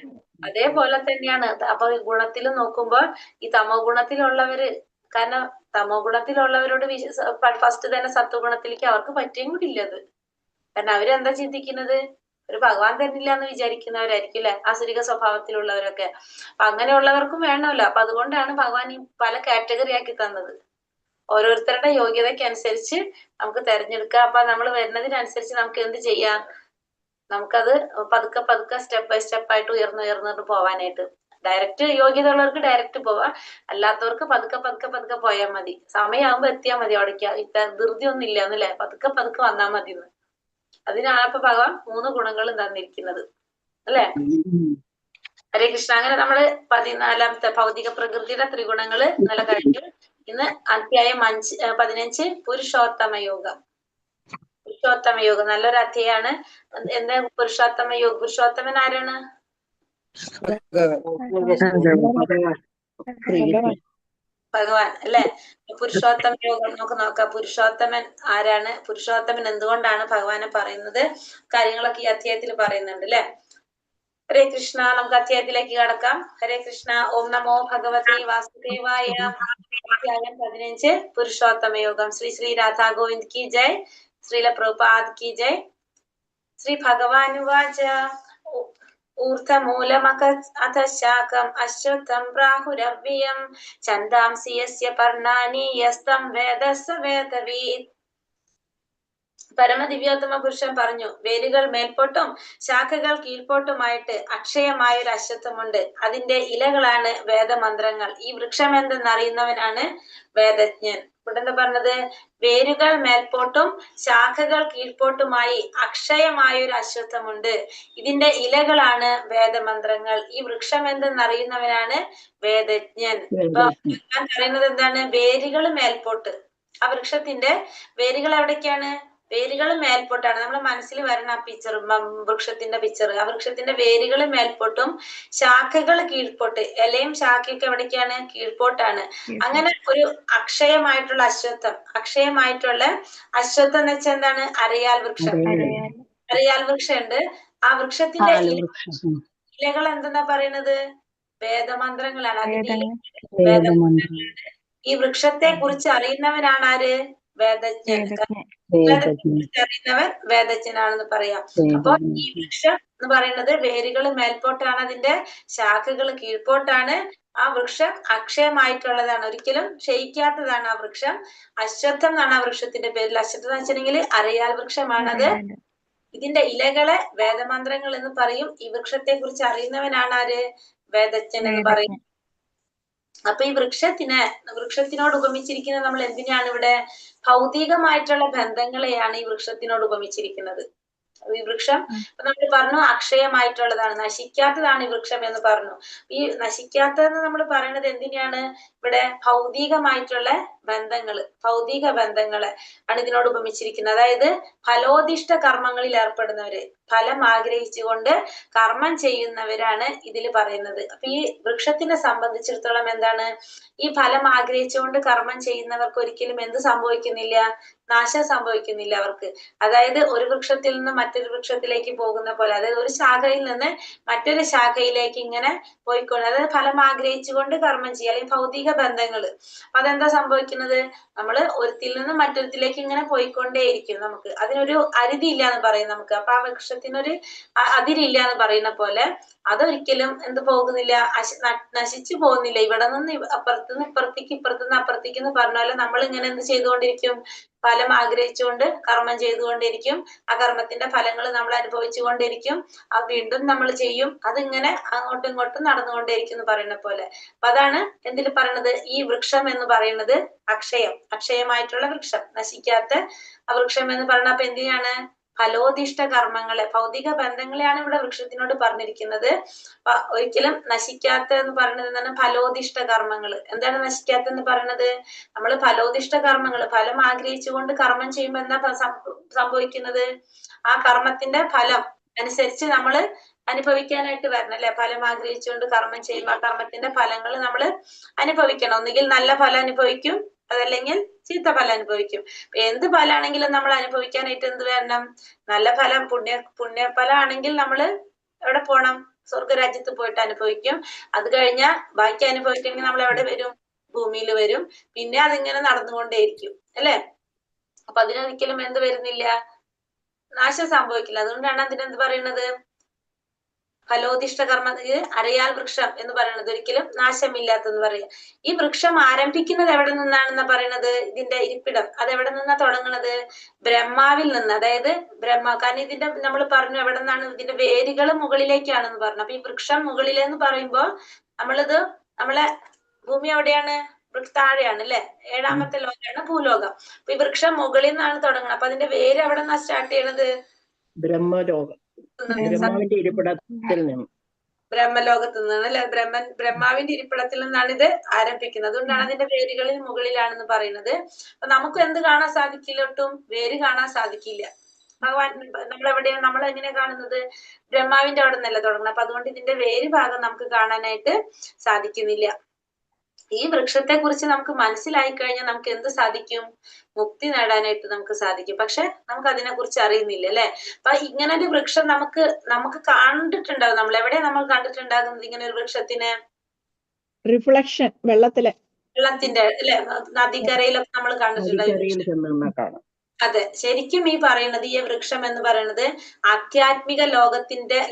അതേപോലെ തന്നെയാണ്. അപ്പൊ ഗുണത്തിൽ നോക്കുമ്പോൾ ഈ തമോ ഗുണത്തിലുള്ളവര്, കാരണം തമോ ഗുണത്തിലുള്ളവരോട് ഫസ്റ്റ് തന്നെ സത്വഗുണത്തിലേക്ക് അവർക്ക് പറ്റുകയും കൂടി ഇല്ലത്. കാരണം അവരെന്താ ചിന്തിക്കുന്നത്? ഒരു ഭഗവാൻ തന്നില്ല എന്ന് വിചാരിക്കുന്നവരായിരിക്കും അല്ലെ, ആസുരിക സ്വഭാവത്തിലുള്ളവരൊക്കെ. അപ്പൊ അങ്ങനെയുള്ളവർക്കും വേണമല്ലോ. അപ്പൊ അതുകൊണ്ടാണ് ഭഗവാൻ ഈ പല കാറ്റഗറി ആക്കി തന്നത്. ഓരോരുത്തരുടെ യോഗ്യതയ്ക്ക് അനുസരിച്ച് നമുക്ക് തെരഞ്ഞെടുക്കാം. അപ്പൊ നമ്മൾ വരുന്നതിനനുസരിച്ച് നമുക്ക് എന്ത് ചെയ്യാം? നമുക്കത് പതുക്കെ പതുക്കെ സ്റ്റെപ്പ് ബൈ സ്റ്റെപ്പ് ആയിട്ട് ഉയർന്നിട്ട് പോവാനായിട്ട്. ഡയറക്റ്റ് യോഗ്യത ഉള്ളവർക്ക് ഡയറക്റ്റ് പോവാം, അല്ലാത്തവർക്ക് പതുക്കെ പതുക്കെ പതുക്കെ പോയാൽ മതി. സമയമാകുമ്പോ എത്തിയാൽ മതി അവിടേക്ക്. ധൃതി ഒന്നും ഇല്ല എന്നല്ലേ, പതുക്കെ പതുക്കെ വന്നാൽ മതി എന്ന്. അതിനാണ് ഇപ്പൊ ഭഗവാൻ 3 ഗുണങ്ങളും തന്നിരിക്കുന്നത് അല്ലെ. ഹരേ കൃഷ്ണ. അങ്ങനെ നമ്മള് 14ാമത്തെ ഭൗതിക പ്രകൃതിയുടെ ത്രിഗുണങ്ങള് ഇന്നലെ കഴിഞ്ഞു. ഇന്ന് അധ്യായം 15 പുരുഷോത്തമ യോഗം. പുരുഷോത്തമ യോഗം നല്ലൊരു അധ്യായമാണ്. എന്താ പുരുഷോത്തമ യോഗം? പുരുഷോത്തമൻ ആരാണ്? ഭഗവാൻ അല്ലെ. പുരുഷോത്തമ യോഗം നമുക്ക് നോക്കാം. പുരുഷോത്തമൻ ആരാണ്? പുരുഷോത്തമൻ എന്തുകൊണ്ടാണ് ഭഗവാനെ പറയുന്നത്? കാര്യങ്ങളൊക്കെ ഈ അധ്യായത്തിൽ പറയുന്നുണ്ട് അല്ലെ. ഹരേ കൃഷ്ണ. നമുക്ക് അധ്യായത്തിലേക്ക് കടക്കാം. ഹരേ കൃഷ്ണ. ഓം നമോ ഭഗവതി വാസുദേവായ. അധ്യായം 15 പുരുഷോത്തമ യോഗം. ശ്രീ രാധാ ഗോവിന്ദ് കി ജയ്. ശ്രീല പ്രഭുപാദ് കി ജയ്. ശ്രീ ഭഗവാനുവാച ഊർധമൂലമക അധ ശാഖം അശ്വത്ഥം പ്രാഹുരവ്യയം ഛന്ദാംസി യസ്യ പർണാനി യസ്തം വേദ സ വേദവിത്. പരമദിവ്യോത്തമ പുരുഷൻ പറഞ്ഞു, വേരുകൾ മേൽപോട്ടും ശാഖകൾ കീഴ്പോട്ടുമായിട്ട് അക്ഷയമായ ഒരു അശ്വത്ഥമുണ്ട്. അതിന്റെ ഇലകളാണ് വേദമന്ത്രങ്ങൾ. ഈ വൃക്ഷം എന്തെന്നറിയുന്നവനാണ് വേദജ്ഞൻ. ഇവിടെ എന്താ പറഞ്ഞത്? വേരുകൾ മേൽപോട്ടും ശാഖകൾ കീഴ്പോട്ടുമായി അക്ഷയമായ ഒരു അശ്വത്ഥമുണ്ട്. ഇതിന്റെ ഇലകളാണ് വേദമന്ത്രങ്ങൾ. ഈ വൃക്ഷം എന്തെന്നറിയുന്നവനാണ് വേദജ്ഞൻ. അപ്പൊ ഞാൻ പറയുന്നത് എന്താണ്? വേരുകൾ മേൽപോട്ട്. ആ വൃക്ഷത്തിന്റെ വേരുകൾ എവിടേക്കാണ്? വേരുകൾ മേൽപോട്ടാണ്. നമ്മുടെ മനസ്സിൽ വരണം ആ പിക്ചർ, വൃക്ഷത്തിന്റെ പിക്ചർ. ആ വൃക്ഷത്തിന്റെ വേരുകൾ മേൽപോട്ടും ശാഖകൾ കീഴ്പോട്ട്. ഇലയും ശാഖയൊക്കെ എവിടേക്കാണ്? കീഴ്പോട്ടാണ്. അങ്ങനെ ഒരു അക്ഷയമായിട്ടുള്ള അശ്വത്ഥം. അക്ഷയമായിട്ടുള്ള അശ്വത്ഥം എന്ന് വെച്ചാൽ എന്താണ്? അരയാൽ വൃക്ഷം. അരയാൽ വൃക്ഷം ഉണ്ട്. ആ വൃക്ഷത്തിന്റെ ഇലകൾ എന്തെന്നാ പറയുന്നത്? വേദമന്ത്രങ്ങളാണ്. അതിന്റെ വേദമന്ത്രങ്ങളാണ്. ഈ വൃക്ഷത്തെ കുറിച്ച് അറിയുന്നവനാണ് ആര്? വേദജ്ഞൻ. അറിയുന്നവൻ വേദജ്ഞനാണെന്ന് പറയാം. അപ്പൊ ഈ വൃക്ഷം എന്ന് പറയുന്നത് വേരുകൾ മേൽപോട്ടാണ്, അതിന്റെ ശാഖകൾ കീഴ്പോട്ടാണ്. ആ വൃക്ഷം അക്ഷയമായിട്ടുള്ളതാണ്, ഒരിക്കലും ക്ഷയിക്കാത്തതാണ് ആ വൃക്ഷം. അശ്വത്ഥം എന്നാണ് ആ വൃക്ഷത്തിന്റെ പേരിൽ. അശ്വത്ഥം എന്ന് വെച്ചിട്ടുണ്ടെങ്കിൽ അരയാൽ വൃക്ഷമാണത്. ഇതിന്റെ ഇലകളെ വേദമന്ത്രങ്ങൾ എന്ന് പറയും. ഈ വൃക്ഷത്തെ കുറിച്ച് അറിയുന്നവനാണ് ആര്? വേദജ്ഞൻ എന്ന് പറയും. അപ്പൊ ഈ വൃക്ഷത്തിനോട് ഉപമിച്ചിരിക്കുന്നത് നമ്മൾ എന്തിനാണ് ഇവിടെ? ഭൗതികമായിട്ടുള്ള ബന്ധങ്ങളെയാണ് ഈ വൃക്ഷത്തിനോട് ഉപമിച്ചിരിക്കുന്നത്. ഈ വൃക്ഷം നമ്മൾ പറഞ്ഞു അക്ഷയമായിട്ടുള്ളതാണ്, നശിക്കാത്തതാണ് ഈ വൃക്ഷം എന്ന് പറഞ്ഞു. ഈ നശിക്കാത്തതെന്ന് നമ്മൾ പറയുന്നത് എന്തിനാണ്? ഇവിടെ ഭൗതികമായിട്ടുള്ള ബന്ധങ്ങള്, ഭൗതിക ബന്ധങ്ങളെ ആണ് ഇതിനോട് ഉപമിച്ചിരിക്കുന്നത്. അതായത് ഫലോദിഷ്ട കർമ്മങ്ങളിൽ ഏർപ്പെടുന്നവര്, ഫലം ആഗ്രഹിച്ചുകൊണ്ട് കർമ്മം ചെയ്യുന്നവരാണ് ഇതിൽ പറയുന്നത്. അപ്പൊ ഈ വൃക്ഷത്തിനെ സംബന്ധിച്ചിടത്തോളം എന്താണ്? ഈ ഫലം ആഗ്രഹിച്ചുകൊണ്ട് കർമ്മം ചെയ്യുന്നവർക്ക് ഒരിക്കലും എന്ത് സംഭവിക്കുന്നില്ല? നാശം സംഭവിക്കുന്നില്ല അവർക്ക്. അതായത് ഒരു വൃക്ഷത്തിൽ നിന്ന് മറ്റൊരു വൃക്ഷത്തിലേക്ക് പോകുന്ന പോലെ, അതായത് ഒരു ശാഖയിൽ നിന്ന് മറ്റൊരു ശാഖയിലേക്ക് ഇങ്ങനെ പോയിക്കൊണ്ട്, അതായത് ഫലം ആഗ്രഹിച്ചുകൊണ്ട് കർമ്മം ചെയ്യുക, അല്ലെങ്കിൽ ഭൗതിക ബന്ധങ്ങള്. അതെന്താ സംഭവിക്കുന്നത്? നമ്മള് ഒരുത്തിൽ നിന്ന് മറ്റൊരുത്തിലേക്ക് ഇങ്ങനെ പോയിക്കൊണ്ടേയിരിക്കും. നമുക്ക് അതിനൊരു അരിധി ഇല്ല എന്ന് പറയും നമുക്ക്. അപ്പൊ ആ വൃക്ഷത്തിനൊരു അതിരില്ല എന്ന് പറയുന്ന പോലെ അതൊരിക്കലും എന്ത് പോകുന്നില്ല? നശിച്ചു പോകുന്നില്ല. ഇവിടെ നിന്ന് അപ്പുറത്തുനിന്ന് ഇപ്പുറത്തേക്ക്, ഇപ്പുറത്തുനിന്ന് അപ്പുറത്തേക്ക് എന്ന് പറഞ്ഞ പോലെ നമ്മൾ ഇങ്ങനെ എന്ത് ചെയ്തുകൊണ്ടിരിക്കും? ഫലം ആഗ്രഹിച്ചുകൊണ്ട് കർമ്മം ചെയ്തുകൊണ്ടിരിക്കും. ആ കർമ്മത്തിന്റെ ഫലങ്ങൾ നമ്മൾ അനുഭവിച്ചുകൊണ്ടിരിക്കും. അത് വീണ്ടും നമ്മൾ ചെയ്യും. അതിങ്ങനെ അങ്ങോട്ടും ഇങ്ങോട്ടും നടന്നുകൊണ്ടേയിരിക്കും എന്ന് പറയുന്ന പോലെ. അപ്പൊ അതാണ് എന്തിൽ പറയണത്? ഈ വൃക്ഷം എന്ന് പറയുന്നത് അക്ഷയമായിട്ടുള്ള വൃക്ഷം, നശിക്കാത്ത ആ വൃക്ഷം എന്ന് പറയുന്നത്. അപ്പൊ എന്തിനാണ്? ഫലോദിഷ്ട കർമ്മങ്ങളെ, ഭൗതിക ബന്ധങ്ങളെയാണ് ഇവിടെ വൃക്ഷത്തിനോട് പറഞ്ഞിരിക്കുന്നത്. ഒരിക്കലും നശിക്കാത്ത എന്ന് പറയുന്നത് എന്താണ്? ഫലോദിഷ്ട കർമ്മങ്ങൾ. എന്താണ് നശിക്കാത്ത എന്ന് പറയുന്നത്? നമ്മൾ ഫലോദിഷ്ട കർമ്മങ്ങൾ, ഫലം ആഗ്രഹിച്ചുകൊണ്ട് കർമ്മം ചെയ്യുമ്പോൾ എന്താ സംഭവിക്കുന്നത്? ആ കർമ്മത്തിന്റെ ഫലം അനുസരിച്ച് നമ്മൾ അനുഭവിക്കാനായിട്ട് വരണം, അല്ലെ? ഫലം ആഗ്രഹിച്ചുകൊണ്ട് കർമ്മം ചെയ്യുമ്പോൾ ആ കർമ്മത്തിന്റെ ഫലങ്ങൾ നമ്മൾ അനുഭവിക്കണം. ഒന്നുകിൽ നല്ല ഫലം അനുഭവിക്കും, അതല്ലെങ്കിൽ ചീത്ത ഫലം അനുഭവിക്കും. എന്ത് ഫലമാണെങ്കിലും നമ്മൾ അനുഭവിക്കാനായിട്ട് എന്ത് വരണം? നല്ല ഫലം, പുണ്യഫലം ആണെങ്കിൽ നമ്മൾ എവിടെ പോണം? സ്വർഗരാജ്യത്ത് പോയിട്ട് അനുഭവിക്കും. അത് കഴിഞ്ഞാൽ ബാക്കി അനുഭവിക്കണമെങ്കിൽ നമ്മൾ എവിടെ വരും? ഭൂമിയിൽ വരും. പിന്നെ അതിങ്ങനെ നടന്നുകൊണ്ടേയിരിക്കും, അല്ലെ? അപ്പൊ അതിനൊരിക്കലും എന്ത് വരുന്നില്ല? നാശം സംഭവിക്കില്ല. അതുകൊണ്ടാണ് അതിനെന്ത് പറയുന്നത്? ഫലോദിഷ്ട കർമ്മ, അരയാൽ വൃക്ഷം എന്ന് പറയുന്നത് ഒരിക്കലും നാശമില്ലാത്തെന്ന് പറയാം. ഈ വൃക്ഷം ആരംഭിക്കുന്നത് എവിടെ നിന്നാണെന്ന് പറയുന്നത്? ഇതിന്റെ ഇരിപ്പിടം അതെവിടെ നിന്നാ തുടങ്ങുന്നത്? ബ്രഹ്മാവിൽ നിന്ന്. അതായത് കാരണം ഇതിന്റെ നമ്മൾ പറഞ്ഞു എവിടെ നിന്നാണ്? ഇതിന്റെ വേരുകൾ മുകളിലേക്കാണെന്ന് പറഞ്ഞു. അപ്പൊ ഈ വൃക്ഷം മുകളിലെന്ന് പറയുമ്പോൾ നമ്മളെ ഭൂമി എവിടെയാണ്? താഴെയാണ്, അല്ലെ? 7ാമത്തെ ലോകമാണ് ഭൂലോകം. അപ്പൊ ഈ വൃക്ഷം മുകളിൽ നിന്നാണ് തുടങ്ങുന്നത്. അപ്പൊ അതിന്റെ വേര് എവിടെ നിന്നാ സ്റ്റാർട്ട് ചെയ്യണത്? ബ്രഹ്മലോകം, ബ്രഹ്മാവിന്റെ ഇരിപ്പിടത്തിൽ നിന്ന്, ബ്രഹ്മലോകത്ത് നിന്നാണ്, അല്ലെ? ബ്രഹ്മാവിന്റെ ഇരിപ്പിടത്തിൽ നിന്നാണ് ഇത് ആരംഭിക്കുന്നത്. അതുകൊണ്ടാണ് അതിന്റെ വേരുകളിൽ മുകളിലാണെന്ന് പറയുന്നത്. അപ്പൊ നമുക്ക് എന്ത് കാണാൻ സാധിക്കില്ല? ഒട്ടും വേര് കാണാൻ സാധിക്കില്ല. ഭഗവാൻ നമ്മൾ എങ്ങനെയാ കാണുന്നത്? ബ്രഹ്മാവിന്റെ അവിടെ നിന്നല്ല തുടങ്ങുന്നത്. അപ്പൊ അതുകൊണ്ട് ഇതിന്റെ വേര് ഭാഗം നമുക്ക് കാണാനായിട്ട് സാധിക്കുന്നില്ല. ഈ വൃക്ഷത്തെ കുറിച്ച് നമുക്ക് മനസ്സിലായി കഴിഞ്ഞാൽ നമുക്ക് എന്ത് സാധിക്കും? മുക്തി നേടാനായിട്ട് നമുക്ക് സാധിക്കും. പക്ഷെ നമുക്ക് അതിനെ കുറിച്ച് അറിയുന്നില്ല, അല്ലെ? അപ്പൊ ഇങ്ങനെ ഒരു വൃക്ഷം നമുക്ക് കണ്ടിട്ടുണ്ടാവും. നമ്മൾ എവിടെയാ നമ്മൾ കണ്ടിട്ടുണ്ടാകുന്നത് ഇങ്ങനെ ഒരു വൃക്ഷത്തിന്? റിഫ്ലക്ഷൻ, വെള്ളത്തിന്റെ, അല്ലെ? നദിക്കരയിലൊക്കെ നമ്മൾ കണ്ടിട്ടുണ്ടാവും. അതെ, ശരിക്കും ഈ പറയുന്നത് ഈ വൃക്ഷം എന്ന് പറയുന്നത് ആധ്യാത്മിക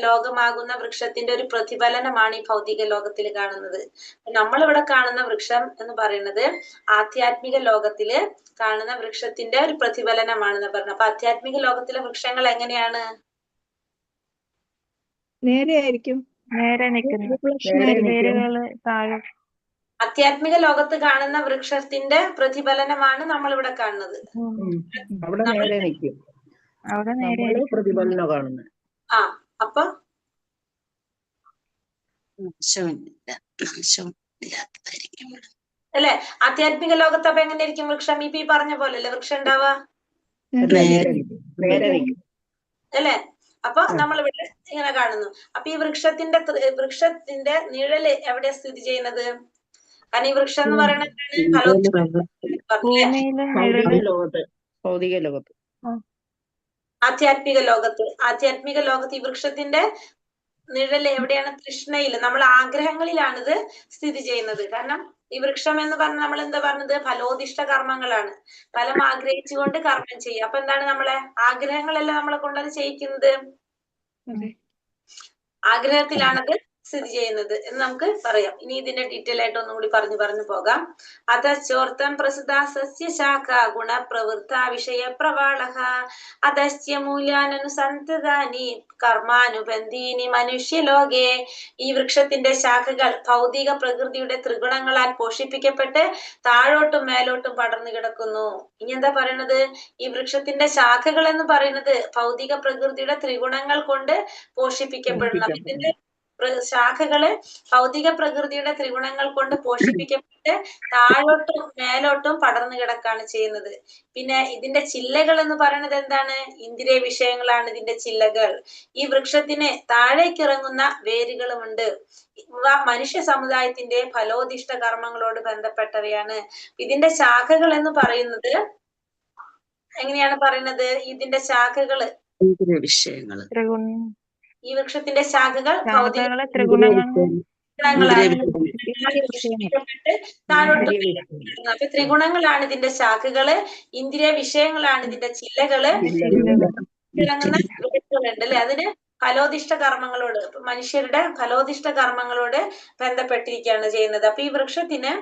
ലോകമാകുന്ന വൃക്ഷത്തിന്റെ ഒരു പ്രതിഫലനമാണ് ഈ ഭൗതിക ലോകത്തിൽ കാണുന്നത്. നമ്മളിവിടെ കാണുന്ന വൃക്ഷം എന്ന് പറയുന്നത് ആധ്യാത്മിക ലോകത്തില് കാണുന്ന വൃക്ഷത്തിന്റെ ഒരു പ്രതിഫലനമാണെന്ന് പറഞ്ഞു. അപ്പൊ ആധ്യാത്മിക ലോകത്തിലെ വൃക്ഷങ്ങൾ എങ്ങനെയാണ്? നേരെ ആയിരിക്കും, നേരെ നിൽക്കുന്നു, പ്രശ്നമായിരിക്കും. വേരുകള് താഴെ. ആധ്യാത്മിക ലോകത്ത് കാണുന്ന വൃക്ഷത്തിന്റെ പ്രതിഫലനമാണ് നമ്മൾ ഇവിടെ കാണുന്നത്. അവിടെ നേരെ നിൽക്കും, അവിടെ നേരെ നമ്മള് പ്രതിഫലനം കാണുന്നത്. ആ അപ്പൊ അല്ലെ ആധ്യാത്മിക ലോകത്ത് അപ്പൊ എങ്ങനെ ഇരിക്കും വൃക്ഷം? ഇപ്പൊ ഈ പറഞ്ഞ പോലെ അല്ലേ വൃക്ഷം ഉണ്ടാവുക? നേരെ നിൽക്കും അല്ലെ? അപ്പൊ നമ്മളിവിടെ ഇങ്ങനെ കാണുന്നു. അപ്പൊ ഈ വൃക്ഷത്തിന്റെ നിഴല് എവിടെയാ സ്ഥിതി ചെയ്യുന്നത്? കാരണം ഈ വൃക്ഷം എന്ന് പറയുന്നത് ഭൗതിക ലോകത്ത്, ആധ്യാത്മിക ലോകത്ത് ഈ വൃക്ഷത്തിന്റെ നിഴല് എവിടെയാണ്? തൃഷ്ണയില്, നമ്മൾ ആഗ്രഹങ്ങളിലാണിത് സ്ഥിതി ചെയ്യുന്നത്. കാരണം ഈ വൃക്ഷം എന്ന് പറഞ്ഞാൽ നമ്മൾ എന്താ പറഞ്ഞത്? ഫലോദിഷ്ട കർമ്മങ്ങളാണ്. ഫലം ആഗ്രഹിച്ചുകൊണ്ട് കർമ്മം ചെയ്യുക. അപ്പൊ എന്താണ് നമ്മളെ ആഗ്രഹങ്ങളെല്ലാം നമ്മളെ കൊണ്ടത് ചെയ്യിക്കുന്നത്? ആഗ്രഹത്തിലാണത് സ്ഥിതി ചെയ്യുന്നത് എന്ന് നമുക്ക് പറയാം. ഇനി ഇതിന്റെ ഡീറ്റെയിൽ ആയിട്ട് ഒന്നും കൂടി പറഞ്ഞു പോകാം. അധശ്ചോർത്തം പ്രസിദ്ധ സസ്യശാഖ ഗുണപ്രവൃത്ത വിഷയ പ്രവാളഹ അധശ്ച മൂല്യാനുസന്തതാനി കർമാനുബന്ധീനി മനുഷ്യലോകെ. ഈ വൃക്ഷത്തിന്റെ ശാഖകൾ ഭൗതിക പ്രകൃതിയുടെ ത്രിഗുണങ്ങളാൽ പോഷിപ്പിക്കപ്പെട്ട് താഴോട്ടും മേലോട്ടും പടർന്നു കിടക്കുന്നു. ഇനി എന്താ പറയണത്? ഈ വൃക്ഷത്തിന്റെ ശാഖകൾ എന്ന് പറയുന്നത് ഭൗതിക പ്രകൃതിയുടെ ത്രിഗുണങ്ങൾ കൊണ്ട് പോഷിപ്പിക്കപ്പെടണം. ഇതിന്റെ ശാഖകള് ഭൗതിക പ്രകൃതിയുടെ ത്രിഗുണങ്ങൾ കൊണ്ട് പോഷിപ്പിക്കപ്പെട്ട് താഴോട്ടും മേലോട്ടും പടർന്നു കിടക്കാണ് ചെയ്യുന്നത്. പിന്നെ ഇതിന്റെ ചില്ലകൾ എന്ന് പറയുന്നത് എന്താണ്? ഇന്ദ്രിയ വിഷയങ്ങളാണ് ഇതിന്റെ ചില്ലകൾ. ഈ വൃക്ഷത്തിന് താഴേക്ക് ഇറങ്ങുന്ന വേരുകളുമുണ്ട്. ഇവ മനുഷ്യ സമുദായത്തിന്റെ ഫലോദിഷ്ട കർമ്മങ്ങളോട് ബന്ധപ്പെട്ടവയാണ്. ഇതിന്റെ ശാഖകൾ എന്ന് പറയുന്നത് എങ്ങനെയാണ് പറയുന്നത്? ഇതിന്റെ ശാഖകള് വിഷയങ്ങള്, ഈ വൃക്ഷത്തിന്റെ ശാഖകൾ ഭൗതിക താഴോട്ട്. അപ്പൊ ത്രിഗുണങ്ങളാണ് ഇതിന്റെ ശാഖകള്, ഇന്ദ്രിയ വിഷയങ്ങളാണ് ഇതിന്റെ ചില്ലകള്, ഇറങ്ങുന്ന വേരുകളുണ്ട് അല്ലെ. അതിന് ഫലോദിഷ്ട കർമ്മങ്ങളോട്, മനുഷ്യരുടെ ഫലോദിഷ്ട കർമ്മങ്ങളോട് ബന്ധപ്പെട്ടിരിക്കുകയാണ് ചെയ്യുന്നത്. അപ്പൊ ഈ വൃക്ഷത്തിന്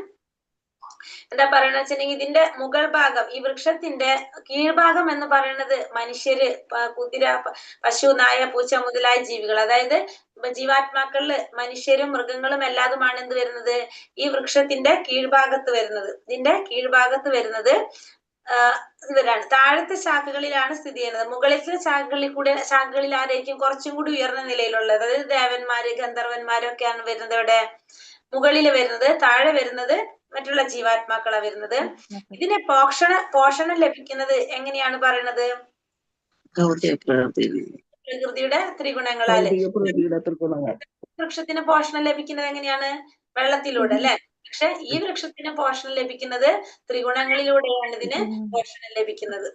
എന്താ പറയണെന്ന് വെച്ചിട്ടുണ്ടെങ്കിൽ ഇതിന്റെ മുകൾ ഭാഗം, ഈ വൃക്ഷത്തിന്റെ കീഴ്ഭാഗം എന്ന് പറയുന്നത് മനുഷ്യര്, കുതിര, പശു, നായ, പൂച്ച മുതലായ ജീവികൾ, അതായത് ജീവാത്മാക്കളില് മനുഷ്യരും മൃഗങ്ങളും എല്ലാതുമാണ് എന്ത് വരുന്നത്? ഈ വൃക്ഷത്തിന്റെ കീഴ്ഭാഗത്ത് വരുന്നത്. ഇതിന്റെ കീഴ്ഭാഗത്ത് വരുന്നത് ഇവരാണ്. താഴത്തെ ശാഖകളിലാണ് സ്ഥിതി ചെയ്യുന്നത്. മുകളിലത്തെ ശാഖകളിൽ ആരായിരിക്കും കുറച്ചും കൂടി ഉയർന്ന നിലയിലുള്ളത്? അതായത് ദേവന്മാര്, ഗന്ധർവന്മാരൊക്കെയാണ് വരുന്നത്. ഇവിടെ മുകളിൽ വരുന്നത്, താഴെ വരുന്നത് മറ്റുള്ള ജീവാത്മാക്കളാണ് വരുന്നത്. ഇതിന് പോഷണം ലഭിക്കുന്നത് എങ്ങനെയാണ് പറയുന്നത്? പ്രകൃതിയുടെ ത്രിഗുണങ്ങളാല്. വൃക്ഷത്തിന് പോഷണം ലഭിക്കുന്നത് എങ്ങനെയാണ്? വെള്ളത്തിലൂടെ അല്ലെ. പക്ഷെ ഈ വൃക്ഷത്തിന് പോഷണം ലഭിക്കുന്നത് ത്രിഗുണങ്ങളിലൂടെയാണ് ഇതിന് പോഷണം ലഭിക്കുന്നത്.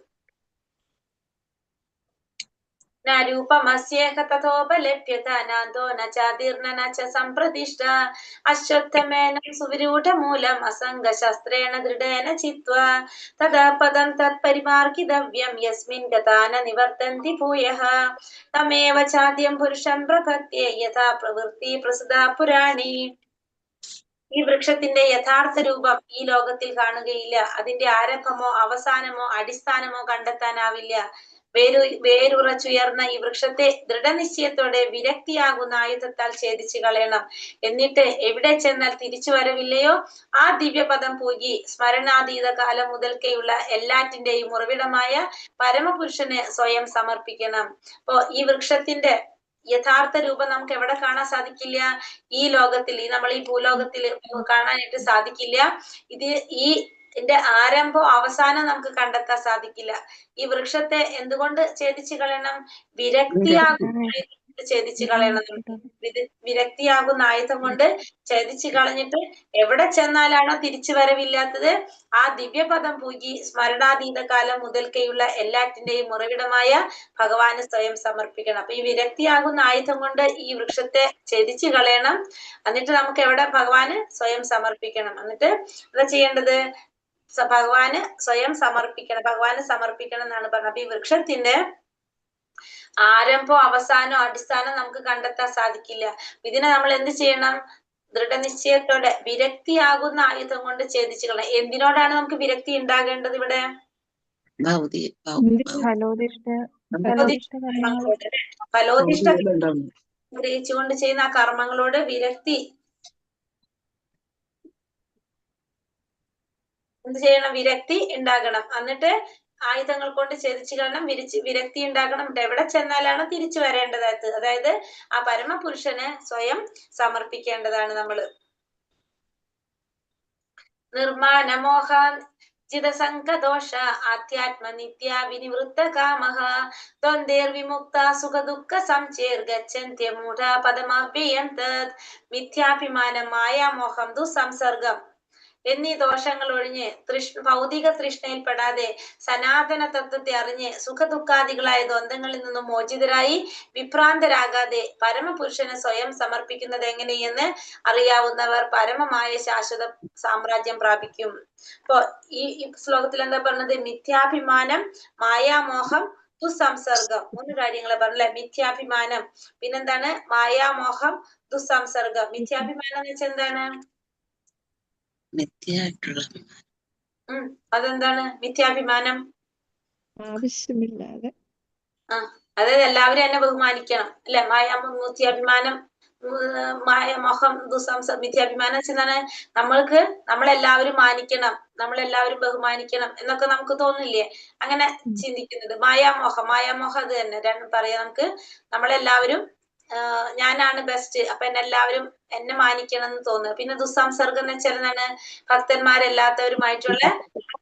രൂപമസ്യേഹ തഥോപലഭ്യത നാന്തോ ന ചാദീർണ ന ച സംപ്രതിഷ്ഠ അശ്വത്ഥമേനം സുവിരൂഢമൂലം അസംഗശസ്ത്രേണ ദൃഢേന ചിത്വാ തഥാ പദം തത്പരിമാർഗിതവ്യം യസ്മിൻ ഗതാന നിവർത്തന്തി ഭൂയഃ തമേവ ചാദ്യം പുരുഷം പ്രപദ്യേ യഥാ പ്രവൃത്തി പ്രസിദ്ധാ പുരാണി. ഈ വൃക്ഷത്തിന്റെ യഥാർത്ഥ രൂപം ഈ ലോകത്തിൽ കാണുകയില്ല. അതിന്റെ ആരംഭമോ അവസാനമോ അടിസ്ഥാനമോ കണ്ടെത്താനാവില്ല. വേരുറച്ചുയർന്ന ഈ വൃക്ഷത്തെ ദൃഢനിശ്ചയത്തോടെ വിരക്തിയാകുന്ന ആയുധത്താൽ ഛേദിച്ചു കളയണം. എന്നിട്ട് എവിടെ ചെന്നാൽ തിരിച്ചു വരവില്ലയോ ആ ദിവ്യപദം പൂകി സ്മരണാതീത കാലം മുതൽക്കേയുള്ള എല്ലാറ്റിന്റെയും ഉറവിടമായ പരമപുരുഷന് സ്വയം സമർപ്പിക്കണം. അപ്പോ ഈ വൃക്ഷത്തിന്റെ യഥാർത്ഥ രൂപം നമുക്ക് എവിടെ കാണാൻ സാധിക്കില്ല? ഈ ലോകത്തിൽ, നമ്മൾ ഈ ഭൂലോകത്തിൽ കാണാനായിട്ട് സാധിക്കില്ല. ഇതിന്റെ ആരംഭം അവസാനം നമുക്ക് കണ്ടെത്താൻ സാധിക്കില്ല. ഈ വൃക്ഷത്തെ എന്തുകൊണ്ട് ഛേദിച്ചു കളയണം? ഛേദിച്ചു കളയണം. വിരക്തിയാകുന്ന ആയുധം കൊണ്ട് ഛേദിച്ചു കളഞ്ഞിട്ട് എവിടെ ചെന്നാലാണോ തിരിച്ചു വരവില്ലാത്തത് ആ ദിവ്യപദം പൂകി സ്മരണാതീത കാലം മുതൽക്കേയുള്ള എല്ലാറ്റിന്റെയും ഉറവിടമായ ഭഗവാന് സ്വയം സമർപ്പിക്കണം. അപ്പൊ ഈ വിരക്തിയാകുന്ന ആയുധം കൊണ്ട് ഈ വൃക്ഷത്തെ ഛേദിച്ചു കളയണം. എന്നിട്ട് നമുക്ക് എവിടെ ഭഗവാന് സ്വയം സമർപ്പിക്കണം. എന്നിട്ട് എന്താ ചെയ്യേണ്ടത്? ഭഗവാന് സ്വയം സമർപ്പിക്കണം, ഭഗവാന് സമർപ്പിക്കണം എന്നാണ് പറഞ്ഞത്. അപ്പൊ ഈ വൃക്ഷത്തിന്റെ ആരംഭം അവസാനം അടിസ്ഥാനം നമുക്ക് കണ്ടെത്താൻ സാധിക്കില്ല. ഇതിനെ നമ്മൾ എന്ത് ചെയ്യണം? ദൃഢനിശ്ചയത്തോടെ വിരക്തിയാകുന്ന ആയുധം കൊണ്ട് ഛേദിച്ചു കളയണം. എന്തിനോടാണ് നമുക്ക് വിരക്തി ഉണ്ടാകേണ്ടത് ഇവിടെ? ഫലോദിഷ്ട ഗ്രഹിച്ചുകൊണ്ട് ചെയ്യുന്ന ആ കർമ്മങ്ങളോട് വിരക്തി എന്ത് ചെയ്യണം? വിരക്തി ഉണ്ടാകണം. എന്നിട്ട് ആയുധങ്ങൾ കൊണ്ട് ഛേദിച്ചു കളയണം, വിരക്തി ഉണ്ടാകണം. എവിടെ ചെന്നാലാണ് തിരിച്ചു വരേണ്ടതായത്? അതായത് ആ പരമപുരുഷന് സ്വയം സമർപ്പിക്കേണ്ടതാണ് നമ്മള്. നിർമാനമോഹ ജിതസംഗദോഷ ആധ്യാത്മ നിത്യ വിനിവൃത്ത കാമഃ ദ്വന്ദ്വൈർ വിമുക്ത സുഖ ദുഃഖ സംചേർ ഗച്ഛന്ത്യ മൂഢ പദമവ്യയം തത് മിഥ്യാഭിമാനം മായാമോഹം ദുസംസർഗം എന്നീ ദോഷങ്ങൾ ഒഴിഞ്ഞ് ഭൗതിക തൃഷ്ണയിൽപ്പെടാതെ സനാതന തത്വത്തെ അറിഞ്ഞ് സുഖദുഃഖാദികളായ ദ്വന്ദ്ങ്ങളിൽ നിന്നും മോചിതരായി വിഭ്രാന്തരാകാതെ പരമപുരുഷന് സ്വയം സമർപ്പിക്കുന്നത് എങ്ങനെയെന്ന് അറിയാവുന്നവർ പരമമായ ശാശ്വത സാമ്രാജ്യം പ്രാപിക്കും. അപ്പൊ ഈ ശ്ലോകത്തിൽ എന്താ പറഞ്ഞത്? മിഥ്യാഭിമാനം, മായാമോഹം, ദുസ്സംസർഗം. 3 കാര്യങ്ങളെ പറഞ്ഞല്ലേ? മിഥ്യാഭിമാനം, പിന്നെന്താണ്? മായാമോഹം, ദുസ്സംസർഗം. മിഥ്യാഭിമാനം എന്ന് വെച്ചാൽ എന്താണ്? അതെന്താണ് മിഥ്യാഭിമാനം? ആവശ്യമില്ലാതെ അതായത് എല്ലാവരും എന്നെ ബഹുമാനിക്കണം അല്ലെ? മിഥ്യാഭിമാനം, മായമോഹം, മിഥ്യാഭിമാനം വെച്ചെന്താണ്? നമ്മളെല്ലാവരും മാനിക്കണം, നമ്മളെല്ലാവരും ബഹുമാനിക്കണം എന്നൊക്കെ നമുക്ക് തോന്നില്ലേ? അങ്ങനെ ചിന്തിക്കുന്നത്. മായാമോഹം അത് തന്നെ പറയാം നമുക്ക്. നമ്മളെല്ലാവരും ഞാനാണ് ബെസ്റ്റ്, അപ്പൊ എല്ലാവരും എന്നെ മാനിക്കണം എന്ന് തോന്നുക. പിന്നെ ദുസ്സംസർഗം എന്ന് വെച്ചാൽ എന്താണ്? ഭക്തന്മാരല്ലാത്തവരുമായിട്ടുള്ള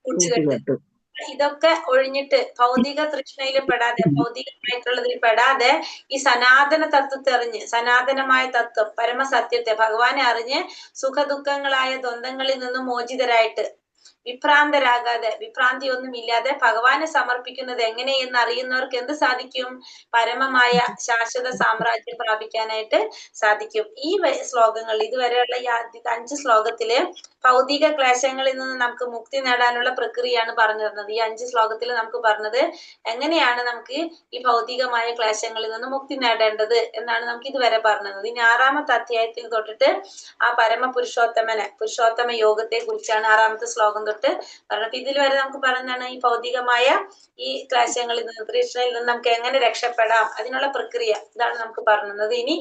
കൂട്ടുകെട്ട്. ഇതൊക്കെ ഒഴിഞ്ഞിട്ട് ഭൗതിക തൃഷ്ണയിൽ പെടാതെ, ഭൗതികമായിട്ടുള്ളതിൽ പെടാതെ ഈ സനാതന തത്വത്തെ അറിഞ്ഞ്, സനാതനമായ തത്വം പരമസത്യത്തെ ഭഗവാനെ അറിഞ്ഞ് സുഖദുഃഖങ്ങളായ ദ്വന്ദ്ങ്ങളിൽ നിന്നും മോചിതരായിട്ട് വിഭ്രാന്തരാകാതെ, വിഭ്രാന്തി ഒന്നും ഇല്ലാതെ ഭഗവാനെ സമർപ്പിക്കുന്നത് എങ്ങനെയെന്ന് അറിയുന്നവർക്ക് എന്ത് സാധിക്കും? പരമമായ ശാശ്വത സാമ്രാജ്യം പ്രാപിക്കാനായിട്ട് സാധിക്കും. ഈ ശ്ലോകങ്ങൾ, ഇതുവരെയുള്ള ഈ 5 ശ്ലോകത്തില് ഭൗതിക ക്ലേശങ്ങളിൽ നിന്ന് നമുക്ക് മുക്തി നേടാനുള്ള പ്രക്രിയയാണ് പറഞ്ഞു തന്നത്. ഈ 5 ശ്ലോകത്തിൽ നമുക്ക് പറഞ്ഞത് എങ്ങനെയാണ് നമുക്ക് ഈ ഭൗതികമായ ക്ലേശങ്ങളിൽ നിന്ന് മുക്തി നേടേണ്ടത് എന്നാണ് നമുക്ക് ഇതുവരെ പറഞ്ഞത്. ഇനി 6ാമത്തെ അധ്യായത്തിൽ തൊട്ടിട്ട് ആ പുരുഷോത്തമ യോഗത്തെ കുറിച്ചാണ് 6ാമത്തെ ശ്ലോകം തൊട്ട് പറഞ്ഞത്. ഇതിൽ വരെ നമുക്ക് പറഞ്ഞാണ് ഈ ഭൗതികമായ ഈ ക്ലേശങ്ങളിൽ നിന്ന്, തൃഷ്ണയിൽ നിന്ന് നമുക്ക് എങ്ങനെ രക്ഷപ്പെടാം, അതിനുള്ള പ്രക്രിയ ഇതാണ് നമുക്ക് പറഞ്ഞത്. ഇനി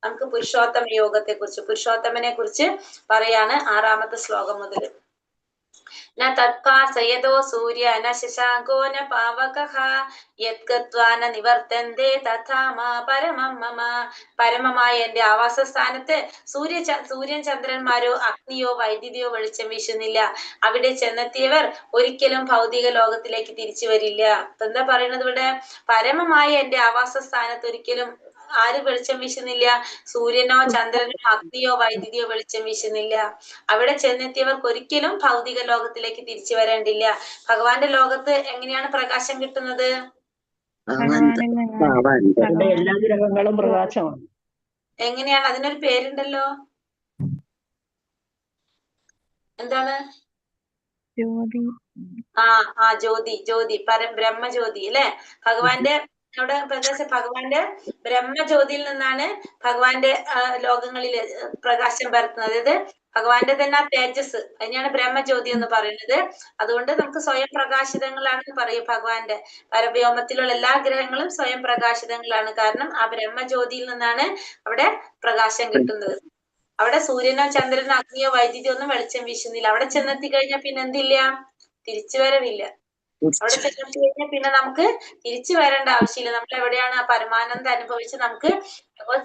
നമുക്ക് പുരുഷോത്തമ യോഗത്തെ കുറിച്ച്, പുരുഷോത്തമനെ കുറിച്ച് പറയാണ് 6ാമത്തെ ശ്ലോകം മുതൽ. ന തത്പാസയതോ സൂര്യ ന ശശാങ്കോ ന പാവകഃ യത്ഗത്വാ ന നിവർത്തന്തേ തഥാ മാ പരമം മമ. പരമമായ എന്റെ ആവാസസ്ഥാനത്ത് സൂര്യൻ ചന്ദ്രന്മാരോ അഗ്നിയോ വൈദ്യുതിയോ വെളിച്ചം വീശുന്നില്ല. അവിടെ ചെന്നെത്തിയവർ ഒരിക്കലും ഭൗതിക ലോകത്തിലേക്ക് തിരിച്ചു വരില്ല. എന്താ പറയുന്നത് ഇവിടെ? പരമമായ എന്റെ ആവാസസ്ഥാനത്ത് ഒരിക്കലും ആര് വെളിച്ചം വീശുന്നില്ല? സൂര്യനോ ചന്ദ്രനോ അഗ്നിയോ വൈദ്യുതിയോ വെളിച്ചം വീശുന്നില്ല. അവിടെ ചെന്നെത്തിയവർക്ക് ഒരിക്കലും ഭൗതിക ലോകത്തിലേക്ക് തിരിച്ചു വരേണ്ടില്ല. ഭഗവാന്റെ ലോകത്ത് എങ്ങനെയാണ് പ്രകാശം കിട്ടുന്നത്? എല്ലാ ഗ്രഹങ്ങളും പ്രകാശമാണ്. എങ്ങനെയാണ്? അതിനൊരു പേരുണ്ടല്ലോ, എന്താണ്? ജ്യോതി, ബ്രഹ്മജ്യോതി അല്ലെ? ഭഗവാന്റെ അവിടെ ഭഗവാന്റെ ബ്രഹ്മജ്യോതിയിൽ നിന്നാണ് ഭഗവാന്റെ ലോകങ്ങളിൽ പ്രകാശം പരത്തുന്നത്. അതായത് ഭഗവാന്റെ തന്നെ ആ തേജസ്, അതിനെയാണ് ബ്രഹ്മജ്യോതി എന്ന് പറയുന്നത്. അതുകൊണ്ട് നമുക്ക് സ്വയം പ്രകാശിതങ്ങളാണെന്ന് പറയും. ഭഗവാന്റെ പരവ്യോമത്തിലുള്ള എല്ലാ ഗ്രഹങ്ങളും സ്വയം പ്രകാശിതങ്ങളാണ്. കാരണം ആ ബ്രഹ്മജ്യോതിയിൽ നിന്നാണ് അവിടെ പ്രകാശം കിട്ടുന്നത്. അവിടെ സൂര്യനോ ചന്ദ്രനോ അഗ്നിയോ വൈദ്യുതിയോ ഒന്നും വെളിച്ചം വീശുന്നില്ല. അവിടെ ചെന്നെത്തി കഴിഞ്ഞാൽ പിന്നെ എന്തില്ല? തിരിച്ചു വരവില്ല. അവിടെ ചെന്നെത്തി കഴിഞ്ഞാൽ പിന്നെ നമുക്ക് തിരിച്ചു വരേണ്ട ആവശ്യമില്ല. നമ്മൾ എവിടെയാണ് ആ പരമാനന്ദം അനുഭവിച്ച് നമുക്ക്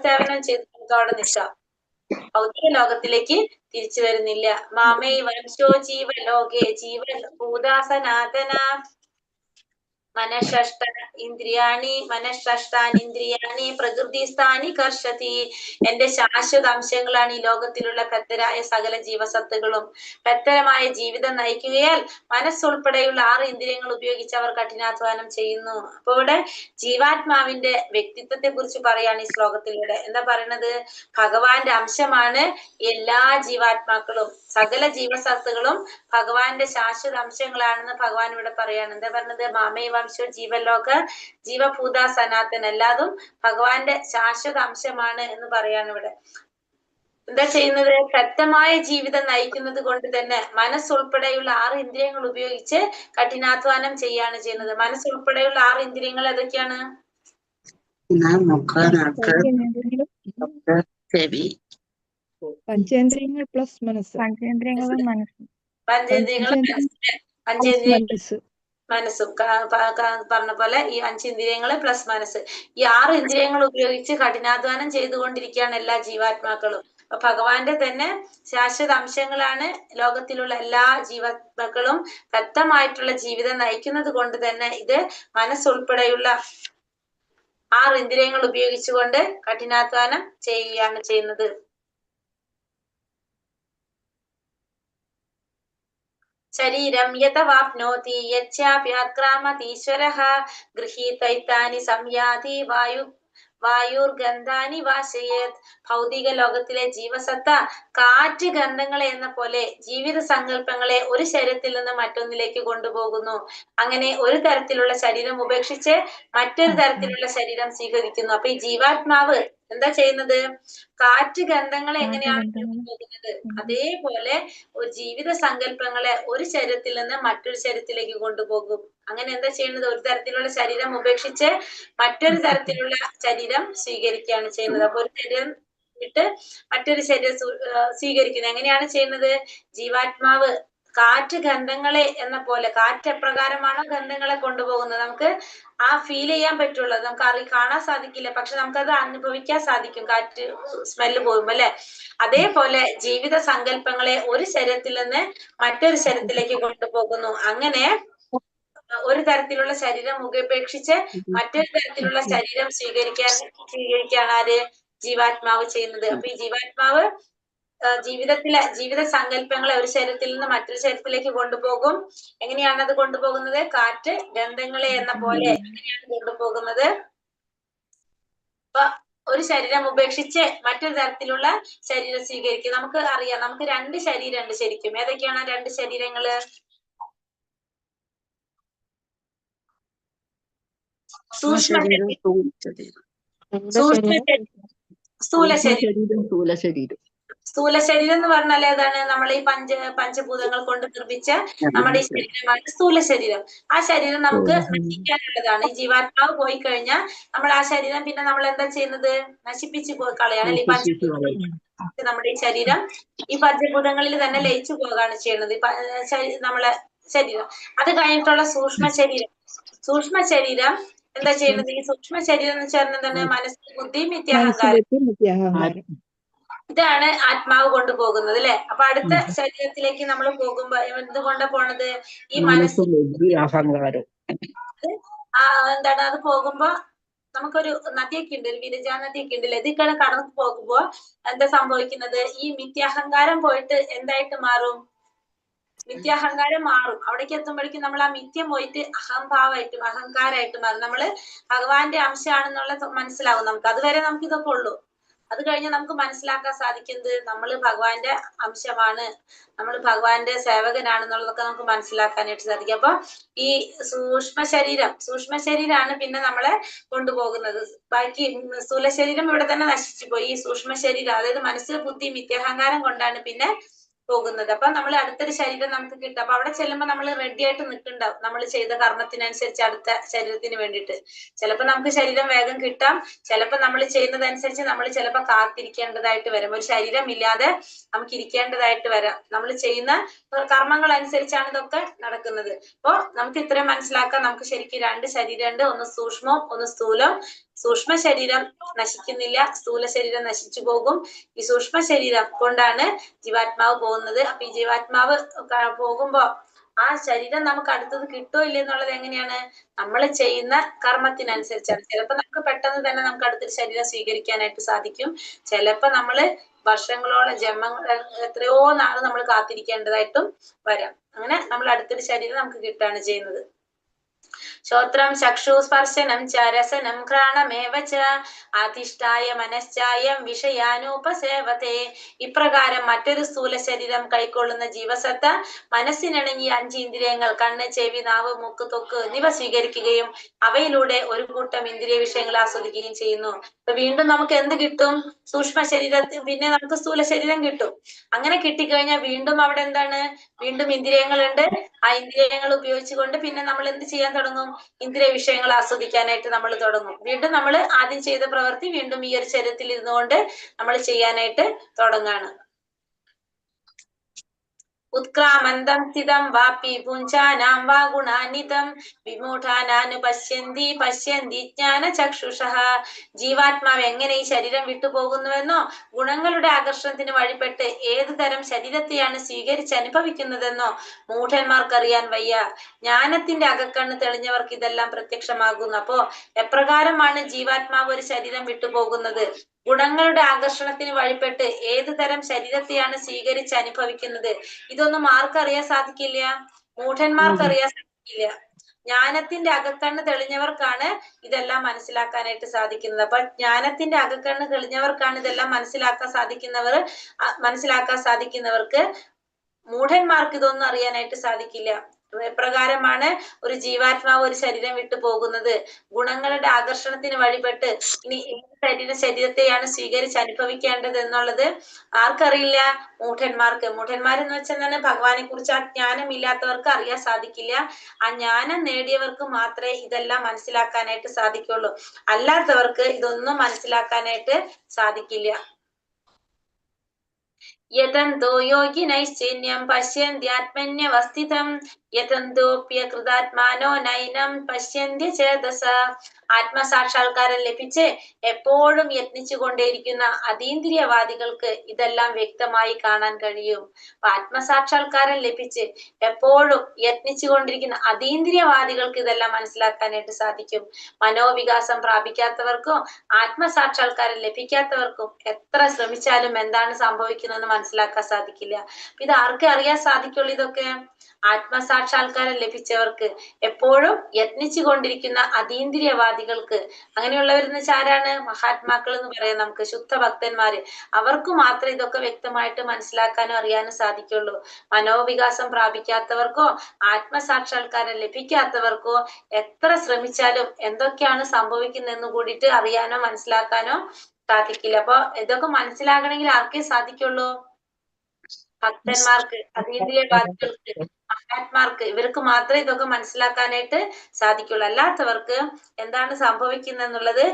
സേവനം ചെയ്ത് നമുക്ക് അവിടെ നിൽക്കാം. ഭൗതിക ലോകത്തിലേക്ക് തിരിച്ചു വരുന്നില്ല. മാമേ വംശോ ജീവലോകേ ജീവഭൂതാസനാതന. മനഃഷ്ഠ ഇന്ദ്രിയാണി മനഃഷ്ഠാനിന്ദ്രിയാണി പ്രകൃതിസ്ഥാനി കർഷതി. എന്റെ ശാശ്വത അംശങ്ങളാണ് ഈ ലോകത്തിലുള്ള ബദ്ധരായ സകല ജീവസത്തുകളും. ബദ്ധരമായ ജീവിതം നയിക്കുകയാൽ മനസ്സുൾപ്പെടെയുള്ള 6 ഇന്ദ്രിയങ്ങൾ ഉപയോഗിച്ച് അവർ കഠിനാധ്വാനം ചെയ്യുന്നു. അപ്പൊ ഇവിടെ ജീവാത്മാവിന്റെ വ്യക്തിത്വത്തെ കുറിച്ച് പറയാണ് ഈ ശ്ലോകത്തിലൂടെ. എന്താ പറയണത്? ഭഗവാന്റെ അംശമാണ് എല്ലാ ജീവാത്മാക്കളും, സകല ജീവസത്തുകളും ഭഗവാന്റെ ശാശ്വത അംശങ്ങളാണെന്ന് ഭഗവാൻ ഇവിടെ പറയാണ്. എന്താ പറഞ്ഞത്? മാമേ വംശോ ജീവലോക ജീവഭൂത സനാതൻ, എല്ലാതും ഭഗവാന്റെ ശാശ്വത അംശമാണ് എന്ന് പറയാണ് ഇവിടെ. എന്താ ചെയ്യുന്നത്? ശക്തമായ ജീവിതം നയിക്കുന്നത് കൊണ്ട് തന്നെ മനസ്സുൾപ്പെടെയുള്ള 6 ഇന്ദ്രിയങ്ങൾ ഉപയോഗിച്ച് കഠിനാധ്വാനം ചെയ്യാണ് ചെയ്യുന്നത്. മനസ്സുൾപ്പെടെയുള്ള 6 ഇന്ദ്രിയങ്ങൾ ഏതൊക്കെയാണ്? പഞ്ചേന്ദ്രിയങ്ങൾ പ്ലസ് മനസ്സ്. പഞ്ചേന്ദ്രിയങ്ങളും മനസ്സും. മനസ്സും പറഞ്ഞ പോലെ ഈ 5 ഇന്ദ്രിയങ്ങള് പ്ലസ് മനസ്സ്, ഈ 6 ഇന്ദ്രിയങ്ങൾ ഉപയോഗിച്ച് കഠിനാധ്വാനം ചെയ്തുകൊണ്ടിരിക്കുകയാണ് എല്ലാ ജീവാത്മാക്കളും. അപ്പൊ ഭഗവാന്റെ തന്നെ ശാശ്വത അംശങ്ങളാണ് ലോകത്തിലുള്ള എല്ലാ ജീവാത്മാക്കളും. ശക്തമായിട്ടുള്ള ജീവിതം നയിക്കുന്നത് കൊണ്ട് തന്നെ ഇത് മനസ്സുൾപ്പെടെയുള്ള 6 ഇന്ദ്രിയങ്ങൾ ഉപയോഗിച്ചുകൊണ്ട് കഠിനാധ്വാനം ചെയ്യുകയാണ് ചെയ്യുന്നത്. ശരീരം യഥവാപ്നോതി യച്ഛാപ്യാക്രാമതീശ്വരഃ ഗൃഹീതൈതാനി സംയാതി വായുർഗന്ധാനി വാശയേത്. ഭൗതിക ലോകത്തിലെ ജീവസത്ത കാറ്റ് ഗന്ധങ്ങളെ എന്ന പോലെ ജീവിത സങ്കല്പങ്ങളെ ഒരു ശരീരത്തിൽ നിന്ന് മറ്റൊന്നിലേക്ക് കൊണ്ടുപോകുന്നു. അങ്ങനെ ഒരു തരത്തിലുള്ള ശരീരം ഉപേക്ഷിച്ച് മറ്റൊരു തരത്തിലുള്ള ശരീരം സ്വീകരിക്കുന്നു. അപ്പൊ ഈ ജീവാത്മാവ് എന്താ ചെയ്യുന്നത്? കാറ്റ് ഗന്ധങ്ങളെ എങ്ങനെയാണ് കൊണ്ടുപോകുന്നത്, അതേപോലെ ഒരു ജീവിത സങ്കല്പങ്ങളെ ഒരു ശരീരത്തിൽ നിന്ന് മറ്റൊരു ശരീരത്തിലേക്ക് കൊണ്ടുപോകും. അങ്ങനെ എന്താ ചെയ്യുന്നത്? ഒരു തരത്തിലുള്ള ശരീരം ഉപേക്ഷിച്ച് മറ്റൊരു തരത്തിലുള്ള ശരീരം സ്വീകരിക്കുകയാണ് ചെയ്യുന്നത്. അപ്പൊ ഒരു ശരീരം വിട്ട് മറ്റൊരു ശരീരം സ്വീകരിക്കുന്നത് എങ്ങനെയാണ് ചെയ്യുന്നത്? ജീവാത്മാവ് കാറ്റ് ഗന്ധങ്ങളെ എന്ന പോലെ, കാറ്റ് എപ്രകാരമാണോ ഗന്ധങ്ങളെ കൊണ്ടുപോകുന്നത്, നമുക്ക് ആ ഫീൽ ചെയ്യാൻ പറ്റുള്ളൂ, നമുക്ക് കാണാൻ സാധിക്കില്ല, പക്ഷെ നമുക്കത് അനുഭവിക്കാൻ സാധിക്കും കാറ്റ് സ്മെല്ല് പോകുമ്പോ അല്ലെ. അതേപോലെ ജീവിത സങ്കല്പങ്ങളെ ഒരു ശരീരത്തിൽ നിന്ന് മറ്റൊരു ശരീരത്തിലേക്ക് കൊണ്ടുപോകുന്നു. അങ്ങനെ ഒരു തരത്തിലുള്ള ശരീരം ഉപേക്ഷിച്ച് മറ്റൊരു തരത്തിലുള്ള ശരീരം സ്വീകരിക്കാണ് ആര്? ജീവാത്മാവ് ചെയ്യുന്നത്. അപ്പൊ ഈ ജീവാത്മാവ് ജീവിത സങ്കല്പങ്ങളെ ഒരു ശരീരത്തിൽ നിന്ന് മറ്റൊരു ശരീരത്തിലേക്ക് കൊണ്ടുപോകും. എങ്ങനെയാണ് അത് കൊണ്ടുപോകുന്നത്? കാറ്റ് ഗന്ധങ്ങളെ എന്ന പോലെ എങ്ങനെയാണ് കൊണ്ടുപോകുന്നത്? അപ്പൊ ഒരു ശരീരം ഉപേക്ഷിച്ച് മറ്റൊരു തരത്തിലുള്ള ശരീരം സ്വീകരിക്കും. നമുക്ക് അറിയാം, നമുക്ക് 2 ശരീരമുണ്ട് ശരിക്കും. ഏതൊക്കെയാണ് 2 ശരീരങ്ങള്? സ്ഥൂല ശരീരം എന്ന് പറഞ്ഞാൽ ഏതാണ്? നമ്മൾ ഈ പഞ്ചഭൂതങ്ങൾ കൊണ്ട് നിർമ്മിച്ച നമ്മുടെ ഈ ശരീരമാണ് സ്ഥൂല ശരീരം. ആ ശരീരം നമുക്ക് നശിക്കാനുള്ളതാണ്. ഈ ജീവാത്മാവ് പോയി കഴിഞ്ഞാൽ നമ്മൾ ആ ശരീരം പിന്നെ നമ്മൾ എന്താ ചെയ്യുന്നത്? നശിപ്പിച്ചു കളയാണ്. ഈ പഞ്ചഭൂതങ്ങൾ നമ്മുടെ ഈ ശരീരം ഈ പഞ്ചഭൂതങ്ങളിൽ തന്നെ ലയിച്ചു പോവുകയാണ് ചെയ്യുന്നത് നമ്മളെ ശരീരം. അത് കഴിഞ്ഞിട്ടുള്ള സൂക്ഷ്മ ശരീരം എന്താ ചെയ്യുന്നത്? ഈ സൂക്ഷ്മ ശരീരം എന്ന് വെച്ചാൽ എന്താണ്? മനസ്സ്, ബുദ്ധി, മിഥ്യാഹങ്കാരം. ഇതാണ് ആത്മാവ് കൊണ്ടുപോകുന്നത് അല്ലെ. അപ്പൊ അടുത്ത ശരീരത്തിലേക്ക് നമ്മൾ പോകുമ്പോ എന്തുകൊണ്ടാ പോണത്? ഈ മനസ്സ്, എന്താണ് അത് പോകുമ്പോ നമുക്കൊരു നദിയൊക്കെ ഉണ്ട്, ഒരു വിരജാ നദിയൊക്കെ ഉണ്ടല്ലേ, ഇതിങ്ങനെ കടന്നു പോകുമ്പോ എന്താ സംഭവിക്കുന്നത്? ഈ മിഥ്യാഹങ്കാരം പോയിട്ട് എന്തായിട്ട് മാറും? മിഥ്യാഹങ്കാരം മാറും. അവിടേക്ക് എത്തുമ്പോഴേക്കും നമ്മൾ ആ മിഥ്യം പോയിട്ട് അഹംഭാവമായിട്ടും അഹങ്കാരമായിട്ട് മാറും. നമ്മള് ഭഗവാന്റെ അംശമാണെന്നുള്ളത് മനസ്സിലാവും നമുക്ക്. അതുവരെ നമുക്ക് ഇതൊക്കെ ഉള്ളൂ. അത് കഴിഞ്ഞ് നമുക്ക് മനസ്സിലാക്കാൻ സാധിക്കുന്നത് നമ്മൾ ഭഗവാന്റെ അംശമാണ്, നമ്മൾ ഭഗവാന്റെ സേവകനാണെന്നുള്ളതൊക്കെ നമുക്ക് മനസ്സിലാക്കാനായിട്ട് സാധിക്കും. അപ്പൊ ഈ സൂക്ഷ്മ ശരീരമാണ് പിന്നെ നമ്മളെ കൊണ്ടുപോകുന്നത്. ബാക്കി സ്ഥൂല ശരീരം ഇവിടെ തന്നെ നശിച്ചു പോയി. ഈ സൂക്ഷ്മ ശരീരം, അതായത് മനസ്സ്, ബുദ്ധി, മിഥ്യാഹങ്കാരം കൊണ്ടാണ് പിന്നെ പോകുന്നത്. അപ്പൊ നമ്മൾ അടുത്തൊരു ശരീരം നമുക്ക് കിട്ടും. അപ്പൊ അവിടെ ചെല്ലുമ്പോൾ നമ്മൾ റെഡി ആയിട്ട് നിൽക്കുന്നുണ്ടാവും, നമ്മൾ ചെയ്ത കർമ്മത്തിനനുസരിച്ച് അടുത്ത ശരീരത്തിന് വേണ്ടിയിട്ട്. ചിലപ്പോൾ നമുക്ക് ശരീരം വേഗം കിട്ടാം, ചിലപ്പോൾ നമ്മൾ ചെയ്യുന്നതനുസരിച്ച് നമ്മൾ ചിലപ്പോൾ കാത്തിരിക്കേണ്ടതായിട്ട് വരും. ഒരു ശരീരം ഇല്ലാതെ നമുക്ക് ഇരിക്കേണ്ടതായിട്ട് വരാം. നമ്മൾ ചെയ്യുന്ന കർമ്മങ്ങൾ അനുസരിച്ചാണ് ഇതൊക്കെ നടക്കുന്നത്. അപ്പൊ നമുക്ക് ഇത്രയും മനസ്സിലാക്കാം. നമുക്ക് ശരിക്കും 2 ശരീരമുണ്ട്, ഒന്ന് സൂക്ഷ്മവും ഒന്ന് സ്ഥൂലം. സൂക്ഷ്മ ശരീരം നശിക്കുന്നില്ല, സ്ഥൂല ശരീരം നശിച്ചു പോകും. ഈ സൂക്ഷ്മ ശരീരം കൊണ്ടാണ് ജീവാത്മാവ് പോകുന്നത്. അപ്പൊ ഈ ജീവാത്മാവ് പോകുമ്പോ ആ ശരീരം നമുക്ക് അടുത്തത് കിട്ടോ ഇല്ല എന്നുള്ളത് എങ്ങനെയാണ്? നമ്മൾ ചെയ്യുന്ന കർമ്മത്തിനനുസരിച്ചാണ്. ചിലപ്പോ നമുക്ക് പെട്ടെന്ന് തന്നെ നമുക്ക് അടുത്തൊരു ശരീരം സ്വീകരിക്കാനായിട്ട് സാധിക്കും. ചിലപ്പോ നമ്മള് വർഷങ്ങളോളം എത്രയോ നാള് നമ്മൾ കാത്തിരിക്കേണ്ടതായിട്ടും വരാം. അങ്ങനെ നമ്മൾ അടുത്തൊരു ശരീരം നമുക്ക് കിട്ടുകയാണ് ചെയ്യുന്നത്. ശ്രോത്രം ചക്ഷു സ്പർശനം ച രസനം ഘ്രാണമേവ ച അധിഷ്ഠായ മനശ്ചായം വിഷയാനുപസേവതേ. ഇപ്രകാരം മറ്റൊരു സ്ഥൂല ശരീരം കൈക്കൊള്ളുന്ന ജീവസത്ത മനസ്സിനിണങ്ങിയ 5 ഇന്ദ്രിയങ്ങൾ കണ്ണ്, ചെവി, നാവ്, മൂക്ക്, ത്വക്ക് എന്നിവ സ്വീകരിക്കുകയും അവയിലൂടെ ഒരു കൂട്ടം ഇന്ദ്രിയ വിഷയങ്ങൾ ആസ്വദിക്കുകയും ചെയ്യുന്നു. അപ്പൊ വീണ്ടും നമുക്ക് എന്ത് കിട്ടും? സൂക്ഷ്മ ശരീരത്തിൽ പിന്നെ നമുക്ക് സ്ഥൂല ശരീരം കിട്ടും. അങ്ങനെ കിട്ടിക്കഴിഞ്ഞാൽ വീണ്ടും അവിടെ എന്താണ്? വീണ്ടും ഇന്ദ്രിയങ്ങളുണ്ട്. ആ ഇന്ദ്രിയങ്ങൾ ഉപയോഗിച്ചുകൊണ്ട് പിന്നെ നമ്മൾ എന്ത് ചെയ്യാൻ തുടങ്ങും? ഇന്ദ്രിയ വിഷയങ്ങൾ ആസ്വദിക്കാനായിട്ട് നമ്മൾ തുടങ്ങും. വീണ്ടും നമ്മൾ ആദ്യം ചെയ്ത പ്രവൃത്തി വീണ്ടും ഈ ഒരു ശരീരത്തിൽ ഇരുന്നുകൊണ്ട് നമ്മൾ ചെയ്യാനായിട്ട് തുടങ്ങാണ്. ഉത്ക്രാമന്തം സ്ഥിതം വാപി പുഞ്ചാനാം വാ ഗുണാനിതം വിമൂഢാനാനുപശ്യന്തി പശ്യന്തി ജ്ഞാന ചക്ഷുഷഃ. ജീവാത്മാവ് എങ്ങനെ ഈ ശരീരം വിട്ടുപോകുന്നുവെന്നോ ഗുണങ്ങളുടെ ആകർഷണത്തിന് വഴിപ്പെട്ട് ഏതു തരം ശരീരത്തെയാണ് സ്വീകരിച്ച് അനുഭവിക്കുന്നതെന്നോ മൂഢന്മാർക്കറിയാൻ വയ്യ. ജ്ഞാനത്തിന്റെ അകക്കണ്ണ് തെളിഞ്ഞവർക്ക് ഇതെല്ലാം പ്രത്യക്ഷമാകുന്നു. അപ്പോ എപ്രകാരമാണ് ജീവാത്മാവ് ഒരു ശരീരം വിട്ടുപോകുന്നത്? ഗുണങ്ങളുടെ ആകർഷണത്തിന് വഴിപ്പെട്ട് ഏതു തരം ശരീരത്തെയാണ് സ്വീകരിച്ച് അനുഭവിക്കുന്നത്? ഇതൊന്നും ആർക്കറിയാൻ സാധിക്കില്ല? മൂഢന്മാർക്ക് അറിയാൻ സാധിക്കില്ല. ജ്ഞാനത്തിന്റെ അകക്കണ്ണ് തെളിഞ്ഞവർക്കാണ് ഇതെല്ലാം മനസ്സിലാക്കാനായിട്ട് സാധിക്കുന്നത്. അപ്പൊ ജ്ഞാനത്തിന്റെ അകക്കണ്ണ് തെളിഞ്ഞവർക്കാണ് ഇതെല്ലാം മനസ്സിലാക്കാൻ സാധിക്കുന്നവർക്ക് മൂഢന്മാർക്ക് ഇതൊന്നും അറിയാനായിട്ട് സാധിക്കില്ല. എപ്രകാരമാണ് ഒരു ജീവാത്മാവ് ഒരു ശരീരം വിട്ടു പോകുന്നത്? ഗുണങ്ങളുടെ ആകർഷണത്തിന് വഴിപ്പെട്ട് ഇനി ഏത് ശരീരത്തെയാണ് സ്വീകരിച്ച് അനുഭവിക്കേണ്ടത് എന്നുള്ളത് ആർക്കറിയില്ല? മൂഢന്മാർക്ക്. മൂഢന്മാരെന്ന് വെച്ചാൽ ഭഗവാനെ കുറിച്ച് ആ ജ്ഞാനം ഇല്ലാത്തവർക്ക് അറിയാൻ സാധിക്കില്ല. ആ ജ്ഞാനം നേടിയവർക്ക് മാത്രമേ ഇതെല്ലാം മനസ്സിലാക്കാനായിട്ട് സാധിക്കുള്ളൂ. അല്ലാത്തവർക്ക് ഇതൊന്നും മനസ്സിലാക്കാനായിട്ട് സാധിക്കില്ല. യതന്തോ യോഗിനൈശ്ചൈന്യം പശ്യന്ത്യാത്മന്യവസ്ഥിതം യതന്തോപ്യകൃതാത്മാനോ നൈനം പശ്യന്ത്യചേതസ. ആത്മസാക്ഷാത്കാരം ലഭിച്ച് എപ്പോഴും യത്നിച്ചുകൊണ്ടേയിരിക്കുന്ന അതീന്ദ്രിയവാദികൾക്ക് ഇതെല്ലാം വ്യക്തമായി കാണാൻ കഴിയും. ആത്മസാക്ഷാത്കാരം ലഭിച്ച് എപ്പോഴും യത്നിച്ചുകൊണ്ടിരിക്കുന്ന അതീന്ദ്രിയവാദികൾക്ക് ഇതെല്ലാം മനസ്സിലാക്കാനായിട്ട് സാധിക്കും. മനോവികാസം പ്രാപിക്കാത്തവർക്കും ആത്മസാക്ഷാത്കാരം ലഭിക്കാത്തവർക്കും എത്ര ശ്രമിച്ചാലും എന്താണ് സംഭവിക്കുന്നതെന്ന് മനസ്സിലാക്കാൻ സാധിക്കില്ല. ഇത് ആർക്കേ അറിയാൻ സാധിക്കുള്ളൂ? ഇതൊക്കെ ആത്മസാക്ഷാത്കാരം ലഭിച്ചവർക്ക്, എപ്പോഴും യത്നിച്ചു കൊണ്ടിരിക്കുന്ന അതീന്ദ്രിയവാദികൾക്ക്. അങ്ങനെയുള്ളവരെന്ന് വെച്ചാൽ ആരാണ്? മഹാത്മാക്കൾ എന്ന് പറയാം നമുക്ക്, ശുദ്ധ ഭക്തന്മാര്. അവർക്ക് മാത്രമേ ഇതൊക്കെ വ്യക്തമായിട്ട് മനസ്സിലാക്കാനും അറിയാനും സാധിക്കുള്ളൂ. മനോവികാസം പ്രാപിക്കാത്തവർക്കോ ആത്മസാക്ഷാത്കാരം ലഭിക്കാത്തവർക്കോ എത്ര ശ്രമിച്ചാലും എന്തൊക്കെയാണ് സംഭവിക്കുന്നതെന്ന് കൂടിയിട്ട് അറിയാനോ മനസ്സിലാക്കാനോ സാധിക്കില്ല. അപ്പൊ ഇതൊക്കെ മനസ്സിലാകണമെങ്കിൽ ആർക്കേ സാധിക്കുള്ളൂ? ഭക്തന്മാർക്ക്, അതീന്ദ്രിയവാദികൾക്ക്, മഹാത്മാർക്ക്. ഇവർക്ക് മാത്രമേ ഇതൊക്കെ മനസ്സിലാക്കാനായിട്ട് സാധിക്കുള്ളൂ. അല്ലാത്തവർക്ക് എന്താണ് സംഭവിക്കുന്നെന്നുള്ളത്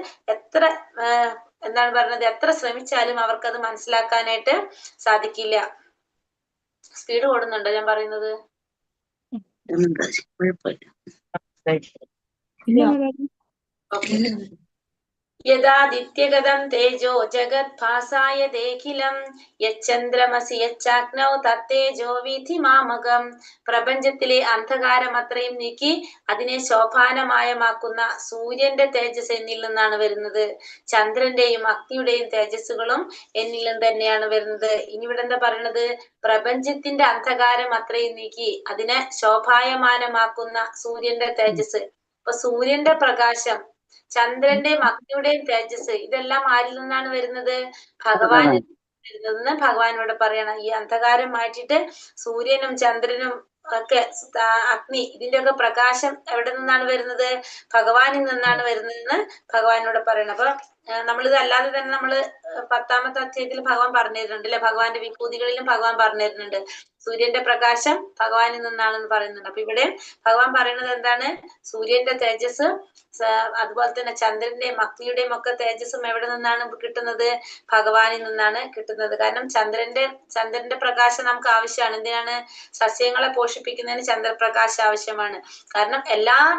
എന്താണ് പറഞ്ഞത്, എത്ര ശ്രമിച്ചാലും അവർക്കത് മനസ്സിലാക്കാനായിട്ട് സാധിക്കില്ല. സ്പീഡ് കൂടുന്നുണ്ടോ ഞാൻ പറയുന്നത്? ഓക്കെ. യഥാദിത്യഗതം തേജോ ജഗദ്ഭാസായ ദേഖിലം യച്ചന്ദ്രമസി യച്ചാഗ്നൗ തത്തേജോ വിധി മാമകം. പ്രപഞ്ചത്തിലെ അന്ധകാരം അത്രയും നീക്കി അതിനെ ശോഭാനമയമാക്കുന്ന സൂര്യന്റെ തേജസ് എന്നിൽ നിന്നാണ് വരുന്നത്. ചന്ദ്രന്റെയും അഗ്നിയുടെയും തേജസ്സുകളും എന്നിലും തന്നെയാണ് വരുന്നത്. ഇനി ഇവിടെ എന്താ പറയണത്? പ്രപഞ്ചത്തിന്റെ അന്ധകാരം അത്രയും നീക്കി അതിനെ ശോഭായമാനമാക്കുന്ന സൂര്യന്റെ തേജസ്. അപ്പൊ സൂര്യന്റെ പ്രകാശം, ചന്ദ്രന്റെയും അഗ്നിയുടെയും തേജസ്, ഇതെല്ലാം ആരിൽ നിന്നാണ് വരുന്നത്? ഭഗവാനിൽ വരുന്നതെന്ന് ഭഗവാനോട് പറയണം. ഈ അന്ധകാരം മാറ്റിയിട്ട് സൂര്യനും ചന്ദ്രനും ഒക്കെ, അഗ്നി, ഇതിന്റെ ഒക്കെ പ്രകാശം എവിടെ നിന്നാണ് വരുന്നത്? ഭഗവാനിൽ നിന്നാണ് വരുന്നതെന്ന് ഭഗവാനോട് പറയണം. അപ്പൊ നമ്മളിത് അല്ലാതെ തന്നെ നമ്മള് 10ാമത്തെ അധ്യായത്തിൽ ഭഗവാൻ പറഞ്ഞു തരുന്നുണ്ട് അല്ലെ? ഭഗവാന്റെ വിഭൂതികളിലും ഭഗവാൻ പറഞ്ഞു തരുന്നുണ്ട് സൂര്യന്റെ പ്രകാശം ഭഗവാനിൽ നിന്നാണെന്ന് പറയുന്നുണ്ട്. അപ്പൊ ഇവിടെ ഭഗവാൻ പറയുന്നത് എന്താണ്? സൂര്യന്റെ തേജസ്, അതുപോലെ തന്നെ ചന്ദ്രന്റെയും അഗ്നിയുടെയും ഒക്കെ തേജസ്സും എവിടെ നിന്നാണ് കിട്ടുന്നത്? ഭഗവാനിൽ നിന്നാണ് കിട്ടുന്നത്. കാരണം ചന്ദ്രന്റെ പ്രകാശം നമുക്ക് ആവശ്യമാണ്. എന്തിനാണ്? സസ്യങ്ങളെ പോഷിപ്പിക്കുന്നതിന് ചന്ദ്രപ്രകാശം ആവശ്യമാണ്. കാരണം എല്ലാം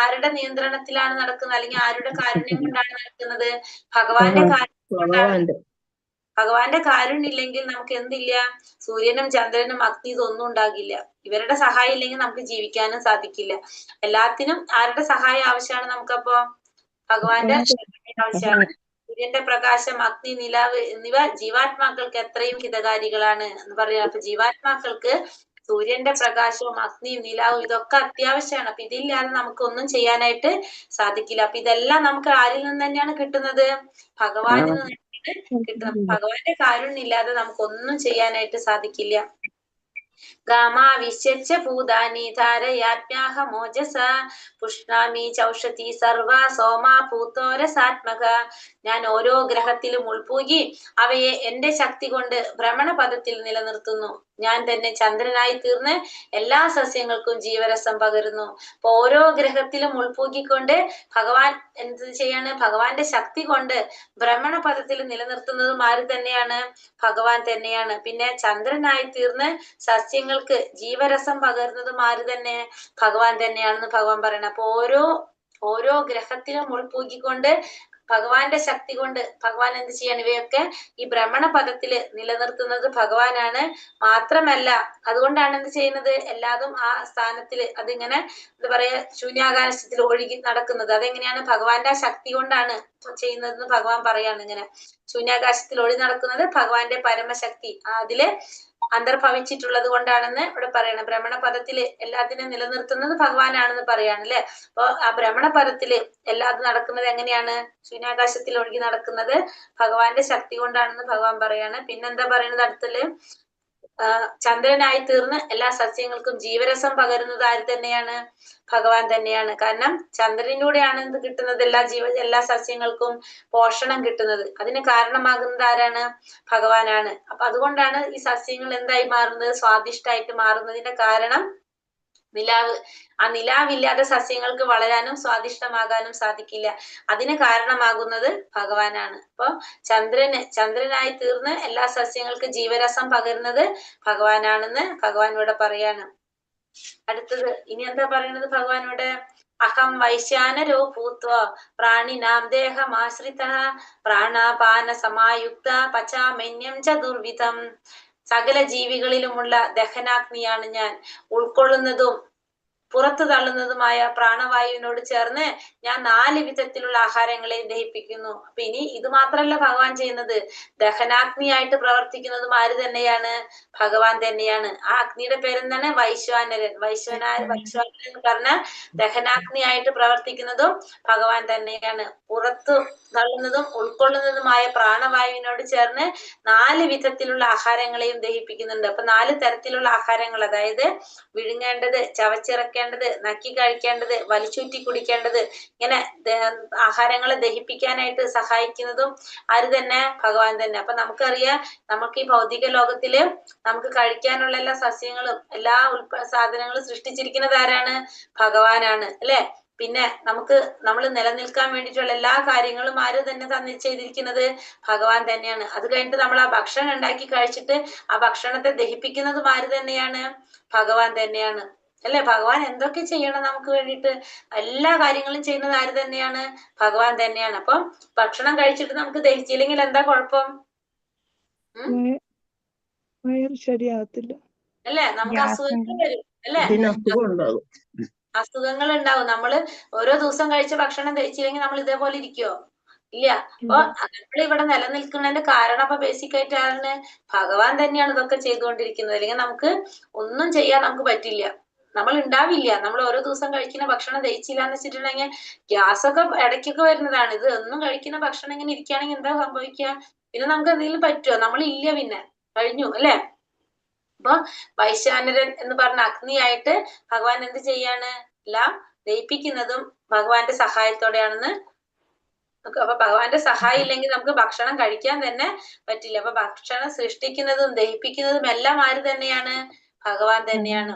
ആരുടെ നിയന്ത്രണത്തിലാണ് നടക്കുന്നത്, അല്ലെങ്കിൽ ആരുടെ കാരുണ്യം കൊണ്ടാണ് നടക്കുന്നത്? ഭഗവാന്റെ കാരുണ്യം കൊണ്ടാണ്. ഭഗവാന്റെ കാരുണ്യം നമുക്ക് എന്തില്ല? സൂര്യനും ചന്ദ്രനും അഗ്നി ഇതൊന്നും ഉണ്ടാകില്ല. ഇവരുടെ സഹായം ഇല്ലെങ്കിൽ നമുക്ക് ജീവിക്കാനും സാധിക്കില്ല. എല്ലാത്തിനും ആരുടെ സഹായം ആവശ്യമാണ് നമുക്കപ്പോ? ഭഗവാന്റെ ആവശ്യമാണ്. സൂര്യന്റെ പ്രകാശം, അഗ്നി, നിലാവ് എന്നിവ ജീവാത്മാക്കൾക്ക് എത്രയും ഹിതകാരികളാണ് എന്ന് പറയാം. അപ്പൊ ജീവാത്മാക്കൾക്ക് സൂര്യന്റെ പ്രകാശവും അഗ്നിയും നിലാവും ഇതൊക്കെ അത്യാവശ്യമാണ്. അപ്പൊ ഇതില്ലാതെ നമുക്കൊന്നും ചെയ്യാനായിട്ട് സാധിക്കില്ല. അപ്പൊ ഇതെല്ലാം നമുക്ക് ആരിൽ നിന്ന് തന്നെയാണ് കിട്ടുന്നത്? ഭഗവാനിൽ നിന്ന് തന്നെയാണ് കിട്ടുന്നത്. ഭഗവാന്റെ കാരുണ്യം ഇല്ലാതെ നമുക്കൊന്നും ചെയ്യാനായിട്ട് സാധിക്കില്ല. ഗാമാവിശ്യച്ച ഭൂതാനി ധാരയാത്മ്യാഹമോജസ പുഷ്ണാമി ചൗഷതി സർവ സോമാ ഭൂതോരസാത്മക. ഞാൻ ഓരോ ഗ്രഹത്തിലും ഉൾപൂകി അവയെ എന്റെ ശക്തി കൊണ്ട് ഭ്രമണപഥത്തിൽ നിലനിർത്തുന്നു. ഞാൻ തന്നെ ചന്ദ്രനായി തീർന്ന് എല്ലാ സസ്യങ്ങൾക്കും ജീവരസം പകരുന്നു. അപ്പൊ ഓരോ ഗ്രഹത്തിലും ഉൾപൂകിക്കൊണ്ട് ഭഗവാൻ എന്ത് ചെയ്യാണ്? ഭഗവാന്റെ ശക്തി കൊണ്ട് ഭ്രമണപഥത്തിൽ നിലനിർത്തുന്നതും ആര് തന്നെയാണ്? ഭഗവാൻ തന്നെയാണ്. പിന്നെ ചന്ദ്രനായി തീർന്ന് സസ്യങ്ങൾക്ക് ജീവരസം പകരുന്നതും ആര് തന്നെ? ഭഗവാൻ തന്നെയാണെന്ന് ഭഗവാൻ പറയണം. അപ്പൊ ഓരോ ഗ്രഹത്തിലും ഉൾപൂകിക്കൊണ്ട് ഭഗവാന്റെ ശക്തി കൊണ്ട് ഭഗവാൻ എന്ത് ചെയ്യാണ്? ഇവയൊക്കെ ഈ ഭ്രമണപഥത്തില് നിലനിർത്തുന്നത് ഭഗവാനാണ്. മാത്രമല്ല അതുകൊണ്ടാണ് എന്ത് ചെയ്യുന്നത്? എല്ലാതും ആ സ്ഥാനത്തില് അതിങ്ങനെ എന്താ പറയാ ശൂന്യാകാശത്തിൽ ഒഴുകി നടക്കുന്നത്. അതെങ്ങനെയാണ്? ഭഗവാന്റെ ആ ശക്തി കൊണ്ടാണ് ചെയ്യുന്നതെന്ന് ഭഗവാൻ പറയാണ്. ഇങ്ങനെ ശൂന്യാകാശത്തിൽ ഒഴുകി നടക്കുന്നത് ഭഗവാന്റെ പരമശക്തി അതില് അന്തർഭവിച്ചിട്ടുള്ളത് കൊണ്ടാണെന്ന് ഇവിടെ പറയണം. ഭ്രമണപഥത്തില് എല്ലാത്തിനും നിലനിർത്തുന്നത് ഭഗവാനാണെന്ന് പറയാണ് അല്ലെ. അപ്പൊ ആ ഭ്രമണപഥത്തില് എല്ലാതും നടക്കുന്നത് എങ്ങനെയാണ്? ശൂന്യാകാശത്തിൽ ഒഴുകി നടക്കുന്നത് ഭഗവാന്റെ ശക്തി കൊണ്ടാണെന്ന് ഭഗവാൻ പറയാണ്. പിന്നെന്താ പറയുന്നത് അടുത്തല്? ചന്ദ്രനായി തീർന്ന് എല്ലാ സസ്യങ്ങൾക്കും ജീവരസം പകരുന്നത് ആര് തന്നെയാണ്? ഭഗവാൻ തന്നെയാണ്. കാരണം ചന്ദ്രനിലൂടെയാണ് എന്ത് കിട്ടുന്നത്? എല്ലാ സസ്യങ്ങൾക്കും പോഷണം കിട്ടുന്നത്. അതിന് കാരണമാകുന്നത് ആരാണ്? ഭഗവാനാണ്. അപ്പൊ അതുകൊണ്ടാണ് ഈ സസ്യങ്ങൾ എന്തായി മാറുന്നത്? സ്വാദിഷ്ടായിട്ട് മാറുന്നതിന്റെ കാരണം നിലാവ്. ആ നിലാവില്ലാതെ സസ്യങ്ങൾക്ക് വളരാനും സ്വാദിഷ്ടമാകാനും സാധിക്കില്ല. അതിന് കാരണമാകുന്നത് ഭഗവാനാണ്. അപ്പൊ ചന്ദ്രനായി തീർന്ന് എല്ലാ സസ്യങ്ങൾക്ക് ജീവരസം പകരുന്നത് ഭഗവാനാണെന്ന് ഭഗവാൻ ഇവിടെ പറയാണ്. അടുത്തത് ഇനി എന്താ പറയുന്നത് ഭഗവാനോട്? അഹം വൈശ്യാനരോ ഭൂത്വ പ്രാണിനാം ദേഹമാശ്രിത പ്രാണാപാന സമായുക്ത പചാമെന്യം ചതുർവിധം. സകല ജീവികളിലുമുള്ള ദഹനാഗ്നിയാണ് ഞാൻ. ഉൾക്കൊള്ളുന്നതും പുറത്തു തള്ളുന്നതുമായ പ്രാണവായുവിനോട് ചേർന്ന് ഞാൻ 4 വിധത്തിലുള്ള ആഹാരങ്ങളെ ദഹിപ്പിക്കുന്നു. അപ്പൊ ഇനി ഇത് മാത്രമല്ല ഭഗവാൻ ചെയ്യുന്നത്, ദഹനാഗ്നിയായിട്ട് പ്രവർത്തിക്കുന്നതും ആര് തന്നെയാണ്? ഭഗവാൻ തന്നെയാണ്. ആ അഗ്നിയുടെ പേരെന്താണ്? വൈശ്വാനരൻ. വൈശ്വാനരൻ എന്ന് പറഞ്ഞ ദഹനാഗ്നിയായിട്ട് പ്രവർത്തിക്കുന്നതും ഭഗവാൻ തന്നെയാണ്. പുറത്തു തള്ളുന്നതും ഉൾക്കൊള്ളുന്നതുമായ പ്രാണവായുവിനോട് ചേർന്ന് 4 വിധത്തിലുള്ള ആഹാരങ്ങളെയും ദഹിപ്പിക്കുന്നുണ്ട്. അപ്പൊ 4 തരത്തിലുള്ള ആഹാരങ്ങൾ, അതായത് വിഴുങ്ങേണ്ടത്, ചവച്ചിറക്കേണ്ടത്, നക്കി കഴിക്കേണ്ടത്, വലിച്ചൂറ്റി കുടിക്കേണ്ടത്, ഇങ്ങനെ ആഹാരങ്ങളെ ദഹിപ്പിക്കാനായിട്ട് സഹായിക്കുന്നതും ആര് തന്നെ? ഭഗവാൻ തന്നെ. അപ്പൊ നമുക്കറിയാം, നമുക്ക് ഈ ഭൗതിക ലോകത്തില് നമുക്ക് കഴിക്കാനുള്ള എല്ലാ സസ്യങ്ങളും എല്ലാ സാധനങ്ങളും സൃഷ്ടിച്ചിരിക്കുന്നത് ആരാണ്? ഭഗവാനാണ് അല്ലെ. പിന്നെ നമ്മൾ നിലനിൽക്കാൻ വേണ്ടിയിട്ടുള്ള എല്ലാ കാര്യങ്ങളും ആര് തന്നെ ചെയ്തിരിക്കുന്നത്? ഭഗവാൻ തന്നെയാണ്. അത് കഴിഞ്ഞിട്ട് നമ്മൾ ആ ഭക്ഷണം ഉണ്ടാക്കി കഴിച്ചിട്ട് ആ ഭക്ഷണത്തെ ദഹിപ്പിക്കുന്നതും ആര് തന്നെയാണ്? ഭഗവാൻ തന്നെയാണ് അല്ലെ. ഭഗവാൻ എന്തൊക്കെ ചെയ്യണം നമുക്ക് വേണ്ടിയിട്ട്? എല്ലാ കാര്യങ്ങളും ചെയ്യുന്നത് ആര് തന്നെയാണ്? ഭഗവാൻ തന്നെയാണ്. അപ്പം ഭക്ഷണം കഴിച്ചിട്ട് നമുക്ക് ദഹിച്ചില്ലെങ്കിൽ എന്താ കുഴപ്പം? വയറ് ശരിയാകത്തില്ല അല്ലെ. നമുക്ക് അസുഖങ്ങൾ വരും അല്ലെ. അസുഖങ്ങൾ ഉണ്ടാവും. നമ്മള് ഓരോ ദിവസം കഴിച്ച ഭക്ഷണം ദഹിച്ചില്ലെങ്കിൽ നമ്മൾ ഇതേപോലെ ഇരിക്കുവോ? ഇല്ല. അപ്പൊ നമ്മളിവിടെ നിലനിൽക്കുന്നതിന്റെ കാരണം അപ്പൊ ബേസിക് ആയിട്ട് ആരാണ്? ഭഗവാൻ തന്നെയാണ് ഇതൊക്കെ ചെയ്തുകൊണ്ടിരിക്കുന്നത്. അല്ലെങ്കിൽ നമുക്ക് ഒന്നും ചെയ്യാൻ നമുക്ക് പറ്റില്ല. നമ്മൾ ഉണ്ടാവില്ല. നമ്മൾ ഓരോ ദിവസം കഴിക്കുന്ന ഭക്ഷണം ദഹിച്ചില്ല എന്ന് വെച്ചിട്ടുണ്ടെങ്കിൽ ഗ്യാസ് ഒക്കെ ഇടയ്ക്കൊക്കെ വരുന്നതാണ്. ഇത് ഒന്നും കഴിക്കുന്ന ഭക്ഷണം ഇങ്ങനെ ഇരിക്കുകയാണെങ്കിൽ എന്താ സംഭവിക്കുക? പിന്നെ നമുക്ക് എന്തെങ്കിലും പറ്റുമോ? നമ്മളില്ല, പിന്നെ കഴിഞ്ഞു അല്ലെ. അപ്പൊ വൈശ്വാനരൻ എന്ന് പറഞ്ഞ അഗ്നിയായിട്ട് ഭഗവാൻ എന്ത് ചെയ്യാണ്? എല്ലാം ദഹിപ്പിക്കുന്നതും ഭഗവാന്റെ സഹായത്തോടെയാണെന്ന്. അപ്പൊ ഭഗവാന്റെ സഹായം ഇല്ലെങ്കിൽ നമുക്ക് ഭക്ഷണം കഴിക്കാൻ തന്നെ പറ്റില്ല. അപ്പൊ ഭക്ഷണം സൃഷ്ടിക്കുന്നതും ദഹിപ്പിക്കുന്നതും എല്ലാം ആര് തന്നെയാണ്? ഭഗവാൻ തന്നെയാണ്.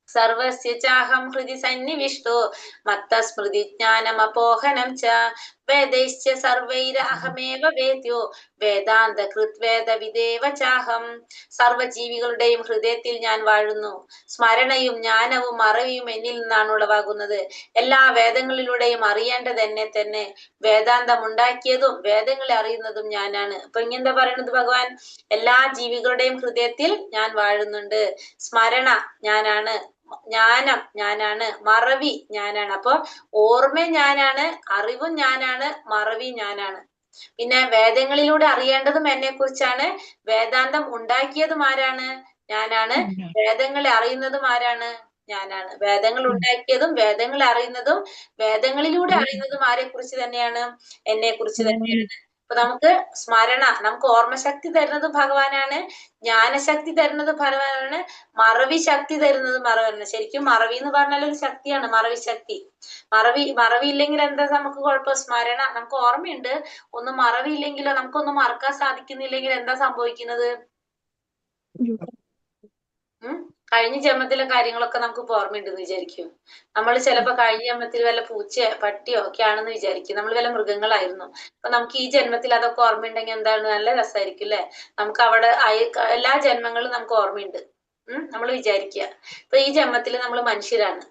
സർവസ്യ ചാഹം ഹൃദി സന്നിവിഷ്ടോ മത്ത സ്മൃതി ജ്ഞാനം അപോഹനം ച വേദൈശ്ച സർവൈര അഹമേവ വേദ്യോ വേദാന്ത കൃത്വേദ വിദേവ ചാഹം. സർവജീവികളുടെയും ഹൃദയത്തിൽ ഞാൻ വാഴുന്നു. സ്മരണയും ജ്ഞാനവും അറിവും എന്നിൽ നിന്നാണ് ഉളവാകുന്നത്. എല്ലാ വേദങ്ങളിലൂടെയും അറിയേണ്ടത് എന്നെ തന്നെ. വേദാന്തം ഉണ്ടാക്കിയതും വേദങ്ങളെ അറിയുന്നതും ഞാനാണ്. അപ്പൊ ഇങ്ങെന്താ പറയുന്നത് ഭഗവാൻ? എല്ലാ ജീവികളുടെയും ഹൃദയത്തിൽ ഞാൻ വാഴുന്നുണ്ട്. സ്മരണ ഞാനാണ്, ജ്ഞാനം ഞാനാണ്, മറവി ഞാനാണ്. അപ്പൊ ഓർമ്മ ഞാനാണ്, അറിവും ഞാനാണ്, മറവി ഞാനാണ്. പിന്നെ വേദങ്ങളിലൂടെ അറിയേണ്ടതും എന്നെ കുറിച്ചാണ്. വേദാന്തം ഉണ്ടാക്കിയതും ആരാണ്? ഞാനാണ്. വേദങ്ങളെ അറിയുന്നതും ആരാണ്? ഞാനാണ്. വേദങ്ങൾ ഉണ്ടാക്കിയതും വേദങ്ങളെ അറിയുന്നതും വേദങ്ങളിലൂടെ അറിയുന്നതും ആരെ കുറിച്ച് തന്നെയാണ്? എന്നെ കുറിച്ച് തന്നെയാണ്. അപ്പൊ നമുക്ക് സ്മരണ, നമുക്ക് ഓർമ്മശക്തി തരുന്നത് ഭഗവാനാണ്. ജ്ഞാനശക്തി തരുന്നത് ഭഗവാനാണ്. മറവി ശക്തി തരുന്നത് ഭഗവാനാണ്. ശരിക്കും മറവി എന്ന് പറഞ്ഞാൽ ഒരു ശക്തിയാണ്, മറവി ശക്തി. മറവി ഇല്ലെങ്കിൽ എന്താ നമുക്ക് കുഴപ്പം? സ്മരണ, നമുക്ക് ഓർമ്മയുണ്ട്, ഒന്നും മറവിയില്ലെങ്കിലോ, നമുക്കൊന്നും മറക്കാൻ സാധിക്കുന്നില്ലെങ്കിൽ എന്താ സംഭവിക്കുന്നത്? കഴിഞ്ഞ ജന്മത്തിലെ കാര്യങ്ങളൊക്കെ നമുക്ക് ഓർമ്മയുണ്ടെന്ന് വിചാരിക്കും. നമ്മൾ ചിലപ്പോ കഴിഞ്ഞ ജന്മത്തിൽ വല്ല പൂച്ചയോ പട്ടിയോ ഒക്കെ ആണെന്ന് വിചാരിക്കും. നമ്മൾ വല്ല മൃഗങ്ങളായിരുന്നു. അപ്പൊ നമുക്ക് ഈ ജന്മത്തിൽ അതൊക്കെ ഓർമ്മയുണ്ടെങ്കിൽ എന്താണ്? നല്ല രസമായിരിക്കും അല്ലെ? നമുക്ക് അവിടെ എല്ലാ ജന്മങ്ങളും നമുക്ക് ഓർമ്മയുണ്ട്. നമ്മൾ വിചാരിക്കുക ഇപ്പൊ ഈ ജന്മത്തിൽ നമ്മൾ മനുഷ്യരാണ്,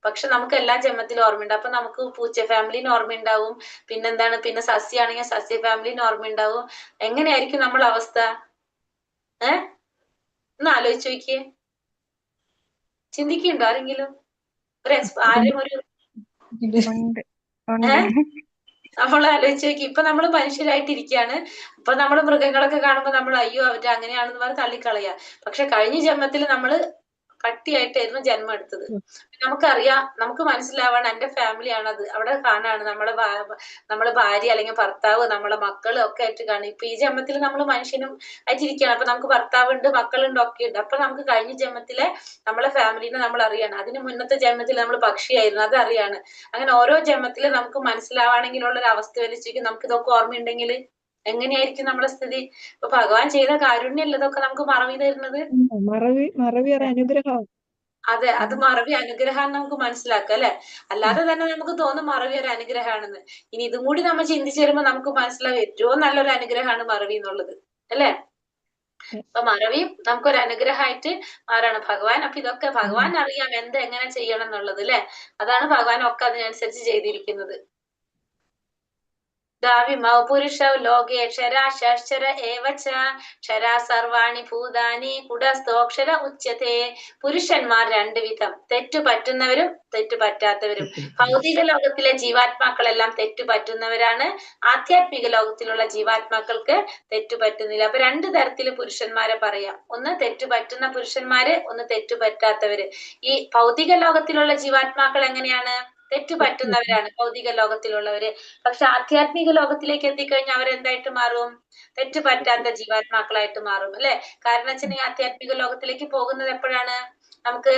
പക്ഷെ നമുക്ക് എല്ലാ ജന്മത്തിലും ഓർമ്മയുണ്ട്. അപ്പൊ നമുക്ക് പൂച്ച ഫാമിലിന് ഓർമ്മയുണ്ടാവും. പിന്നെന്താണ്? പിന്നെ സസ്യാണെങ്കിൽ സസ്യ ഫാമിലിന് ഓർമ്മയുണ്ടാവും. എങ്ങനെയായിരിക്കും നമ്മളെ അവസ്ഥ? ഒന്ന് ആലോചിച്ച് നോക്കിയേ. ചിന്തിക്കുന്നുണ്ടോ ആരെങ്കിലും? ആരും ഒരു നമ്മൾ ആലോചിച്ച് നോക്കി. ഇപ്പൊ നമ്മൾ മനുഷ്യരായിട്ടിരിക്കുകയാണ്. അപ്പൊ നമ്മൾ മൃഗങ്ങളൊക്കെ കാണുമ്പോ നമ്മൾ അയ്യോ അവര് അങ്ങനെയാണെന്ന് പറഞ്ഞ് തള്ളിക്കളയാ. പക്ഷെ കഴിഞ്ഞ ജന്മത്തിൽ നമ്മള് കട്ടിയായിട്ടായിരുന്നു ജന്മം എടുത്തത്. നമുക്കറിയാം, നമുക്ക് മനസ്സിലാവാണ് എന്റെ ഫാമിലിയാണ് അത്. അവിടെ കാണാണ് നമ്മളെ ഭാര്യ അല്ലെങ്കിൽ ഭർത്താവ്, നമ്മളെ മക്കള് ഒക്കെ ആയിട്ട് കാണും. ഇപ്പൊ ഈ ജന്മത്തിൽ നമ്മൾ മനുഷ്യനും ആയിട്ടിരിക്കുകയാണ്. അപ്പൊ നമുക്ക് ഭർത്താവുണ്ട്, മക്കളുണ്ട്, ഒക്കെ ഉണ്ട്. അപ്പൊ നമുക്ക് കഴിഞ്ഞ ജന്മത്തിലെ നമ്മളെ ഫാമിലിനെ നമ്മൾ അറിയാണ്. അതിന് മുന്നത്തെ ജന്മത്തിൽ നമ്മൾ പക്ഷിയായിരുന്നു, അത് അറിയാണ്. അങ്ങനെ ഓരോ ജന്മത്തിലും നമുക്ക് മനസ്സിലാവാണെങ്കിലുള്ള ഒരു അവസ്ഥ വെച്ചിട്ട് നമുക്ക് ഇതൊക്കെ ഓർമ്മയുണ്ടെങ്കിൽ എങ്ങനെയായിരിക്കും നമ്മളെ സ്ഥിതി? ഇപ്പൊ ഭഗവാൻ ചെയ്ത കാരുണ്യല്ല ഇതൊക്കെ നമുക്ക് മറവി തരുന്നത്. മറവി ഒരു അനുഗ്രഹം. അതെ, അത് മറവി അനുഗ്രഹം നമുക്ക് മനസ്സിലാക്കാം അല്ലെ? അല്ലാതെ തന്നെ നമുക്ക് തോന്നും മറവി ഒരു അനുഗ്രഹമാണെന്ന്. ഇനി ഇതും കൂടി നമ്മൾ ചിന്തിച്ചു വരുമ്പോ നമുക്ക് മനസ്സിലാവും ഏറ്റവും നല്ലൊരു അനുഗ്രഹമാണ് മറവി എന്നുള്ളത് അല്ലെ? അപ്പൊ മറവിയും നമുക്കൊരു അനുഗ്രഹമായിട്ട് മാറാണ് ഭഗവാൻ. അപ്പൊ ഇതൊക്കെ ഭഗവാൻ അറിയാം എങ്ങനെ ചെയ്യണം എന്നുള്ളത് അല്ലെ? അതാണ് ഭഗവാൻ ഒക്കെ അതിനനുസരിച്ച് ചെയ്തിരിക്കുന്നത്. ദാവിമൗ പുരുഷൗ ലോകേ ക്ഷരാക്ഷര ഏവച ക്ഷരാ സർവാണി ഭൂതാനി കുടസ്ഥോക്ഷര ഉച്യത്തെ. പുരുഷന്മാർ രണ്ട് വിധം, തെറ്റുപറ്റുന്നവരും തെറ്റുപറ്റാത്തവരും. ഭൗതിക ലോകത്തിലെ ജീവാത്മാക്കളെല്ലാം തെറ്റുപറ്റുന്നവരാണ്. ആധ്യാത്മിക ലോകത്തിലുള്ള ജീവാത്മാക്കൾക്ക് തെറ്റുപറ്റുന്നില്ല. അപ്പൊ രണ്ട് തരത്തില് പുരുഷന്മാരെ പറയാം. ഒന്ന് തെറ്റുപറ്റുന്ന പുരുഷന്മാര്, ഒന്ന് തെറ്റുപറ്റാത്തവര്. ഈ ഭൗതിക ലോകത്തിലുള്ള ജീവാത്മാക്കൾ എങ്ങനെയാണ്? തെറ്റുപറ്റുന്നവരാണ് ഭൗതിക ലോകത്തിലുള്ളവര്. പക്ഷെ ആധ്യാത്മിക ലോകത്തിലേക്ക് എത്തിക്കഴിഞ്ഞാൽ അവരെന്തായിട്ട് മാറും? തെറ്റുപറ്റാത്ത ജീവാത്മാക്കളായിട്ട് മാറും അല്ലെ? കാരണം വെച്ചിട്ടുണ്ടെങ്കിൽ ആധ്യാത്മിക ലോകത്തിലേക്ക് പോകുന്നത് എപ്പോഴാണ്? നമുക്ക്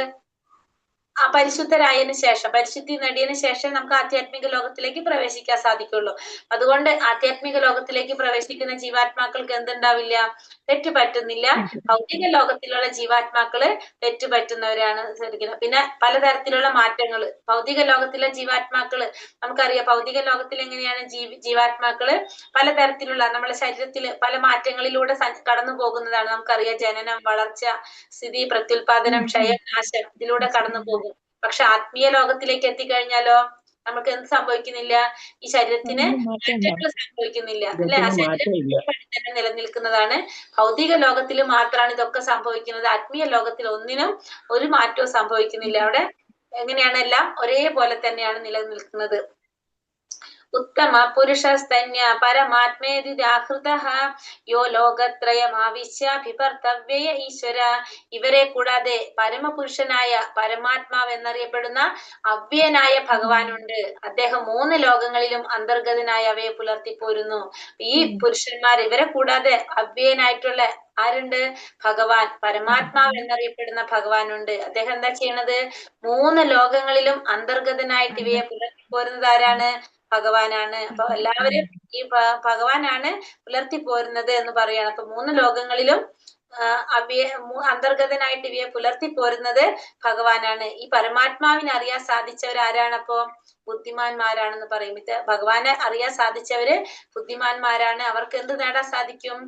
ആ പരിശുദ്ധരായതിനു ശേഷം, പരിശുദ്ധി നേടിയതിനു ശേഷം നമുക്ക് ആധ്യാത്മിക ലോകത്തിലേക്ക് പ്രവേശിക്കാൻ സാധിക്കുള്ളൂ. അതുകൊണ്ട് ആധ്യാത്മിക ലോകത്തിലേക്ക് പ്രവേശിക്കുന്ന ജീവാത്മാക്കൾക്ക് എന്തുണ്ടാവില്ല? തെറ്റുപറ്റുന്നില്ല. ഭൗതിക ലോകത്തിലുള്ള ജീവാത്മാക്കള് തെറ്റുപറ്റുന്നവരാണ് ശ്രദ്ധിക്കുന്നത്. പിന്നെ പലതരത്തിലുള്ള മാറ്റങ്ങള് ഭൗതിക ലോകത്തിലെ ജീവാത്മാക്കള് നമുക്കറിയാം. ഭൗതിക ലോകത്തിൽ എങ്ങനെയാണ് ജീവാത്മാക്കള് പലതരത്തിലുള്ള നമ്മുടെ ശരീരത്തില് പല മാറ്റങ്ങളിലൂടെ കടന്നു പോകുന്നതാണ്. നമുക്കറിയാം, ജനനം, വളർച്ച, സ്ഥിതി, പ്രത്യുൽപാദനം, ക്ഷയം, നാശം, ഇതിലൂടെ കടന്നു പോകും. പക്ഷെ ആത്മീയ ലോകത്തിലേക്ക് എത്തിക്കഴിഞ്ഞാലോ നമുക്ക് എന്ത് സംഭവിക്കുന്നില്ല? ഈ ശരീരത്തിന് മാറ്റങ്ങൾ സംഭവിക്കുന്നില്ല അല്ലെ? ആ ശരീരം തന്നെ നിലനിൽക്കുന്നതാണ്. ഭൗതിക ലോകത്തിൽ മാത്രമാണ് ഇതൊക്കെ സംഭവിക്കുന്നത്. ആത്മീയ ലോകത്തിൽ ഒന്നിനും ഒരു മാറ്റവും സംഭവിക്കുന്നില്ല. അവിടെ എങ്ങനെയാണ്? എല്ലാം ഒരേപോലെ തന്നെയാണ് നിലനിൽക്കുന്നത്. ഉത്തമ പുരുഷസ്തന്യ പരമാത്മേതി വ്യാഹൃതഃ യോ ലോകത്രയമാവിശ്യാഭിഭർത്തവ്യയ ഈശ്വര. ഇവരെ കൂടാതെ പരമപുരുഷനായ പരമാത്മാവ് എന്നറിയപ്പെടുന്ന അവ്യയനായ ഭഗവാനുണ്ട്. അദ്ദേഹം 3 ലോകങ്ങളിലും അന്തർഗതനായി അവയെ പുലർത്തിപ്പോരുന്നു. ഈ പുരുഷന്മാർ, ഇവരെ കൂടാതെ അവ്യയനായിട്ടുള്ള ആരുണ്ട്? ഭഗവാൻ, പരമാത്മാവ് എന്നറിയപ്പെടുന്ന ഭഗവാനുണ്ട്. അദ്ദേഹം എന്താ ചെയ്യണത്? 3 ലോകങ്ങളിലും അന്തർഗതനായിട്ട് ഇവയെ പുലർത്തിപ്പോരുന്നത് ആരാണ്? ഭഗവാനാണ്. അപ്പൊ എല്ലാവരും ഈ ഭഗവാനാണ് പുലർത്തിപ്പോരുന്നത് എന്ന് പറയാണ്. അപ്പൊ 3 ലോകങ്ങളിലും അന്തർഗതനായിട്ട് ഇവയെ പുലർത്തി പോരുന്നത് ഭഗവാനാണ്. ഈ പരമാത്മാവിനെ അറിയാൻ സാധിച്ചവരാരാണ്? അപ്പോ ബുദ്ധിമാന്മാരാണെന്ന് പറയും. ഇത് ഭഗവാനെ അറിയാൻ സാധിച്ചവര് ബുദ്ധിമാന്മാരാണ്. അവർക്ക് എന്ത് നേടാൻ സാധിക്കും?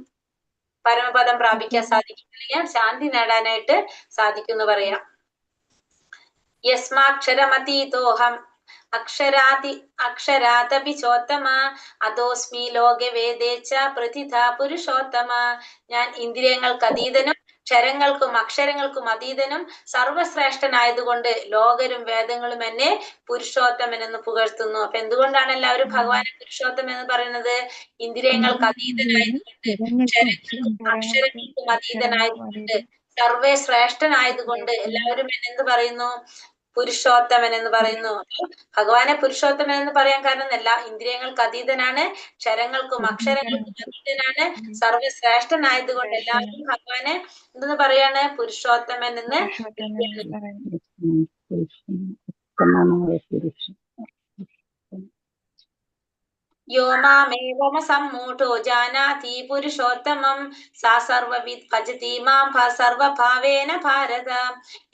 പരമപദം പ്രാപിക്കാൻ സാധിക്കും, അല്ലെങ്കിൽ ശാന്തി നേടാനായിട്ട് സാധിക്കും എന്ന് പറയാം. യസ്മാക്ഷരമതീതോഹം അക്ഷരാതപി ചോത്തമ അദോസ്മി ലോകെ വേദേച്ച പ്രതിഥ പുരുഷോത്തമ. ഞാൻ ഇന്ദ്രിയങ്ങൾക്ക് അതീതനും ക്ഷരങ്ങൾക്കും അക്ഷരങ്ങൾക്കും അതീതനും സർവശ്രേഷ്ഠനായതുകൊണ്ട് ലോകരും വേദങ്ങളും എന്നെ പുരുഷോത്തമൻ എന്ന് പുകഴ്ത്തുന്നു. അപ്പൊ എന്തുകൊണ്ടാണ് എല്ലാവരും ഭഗവാനെ പുരുഷോത്തമൻ എന്ന് പറയുന്നത്? ഇന്ദ്രിയങ്ങൾക്ക് അതീതനായതുകൊണ്ട്, ക്ഷരങ്ങൾക്കും അക്ഷരങ്ങൾക്കും അതീതനായതുകൊണ്ട്, സർവേ ശ്രേഷ്ഠനായതുകൊണ്ട് എല്ലാവരും എന്ത് പറയുന്നു? പുരുഷോത്തമൻ എന്ന് പറയുന്നു. ഭഗവാനെ പുരുഷോത്തമൻ എന്ന് പറയാൻ കാരണം എല്ലാ ഇന്ദ്രിയങ്ങൾക്ക് അതീതനാണ്, ക്ഷരങ്ങൾക്കും അക്ഷരങ്ങൾക്കും അതീതനാണ്, സർവ്വശ്രേഷ്ഠനായതുകൊണ്ട് എല്ലാവരും ഭഗവാനെ എന്തെന്ന് പറയാണ്? പുരുഷോത്തമൻ എന്ന്. യോ മാമേവമ സമ്മൂഢോ ജാനാതി പുരുഷോത്തമം സാ സർവവിദ് ഭജതി മാം സർവഭാവേന ഭാരത.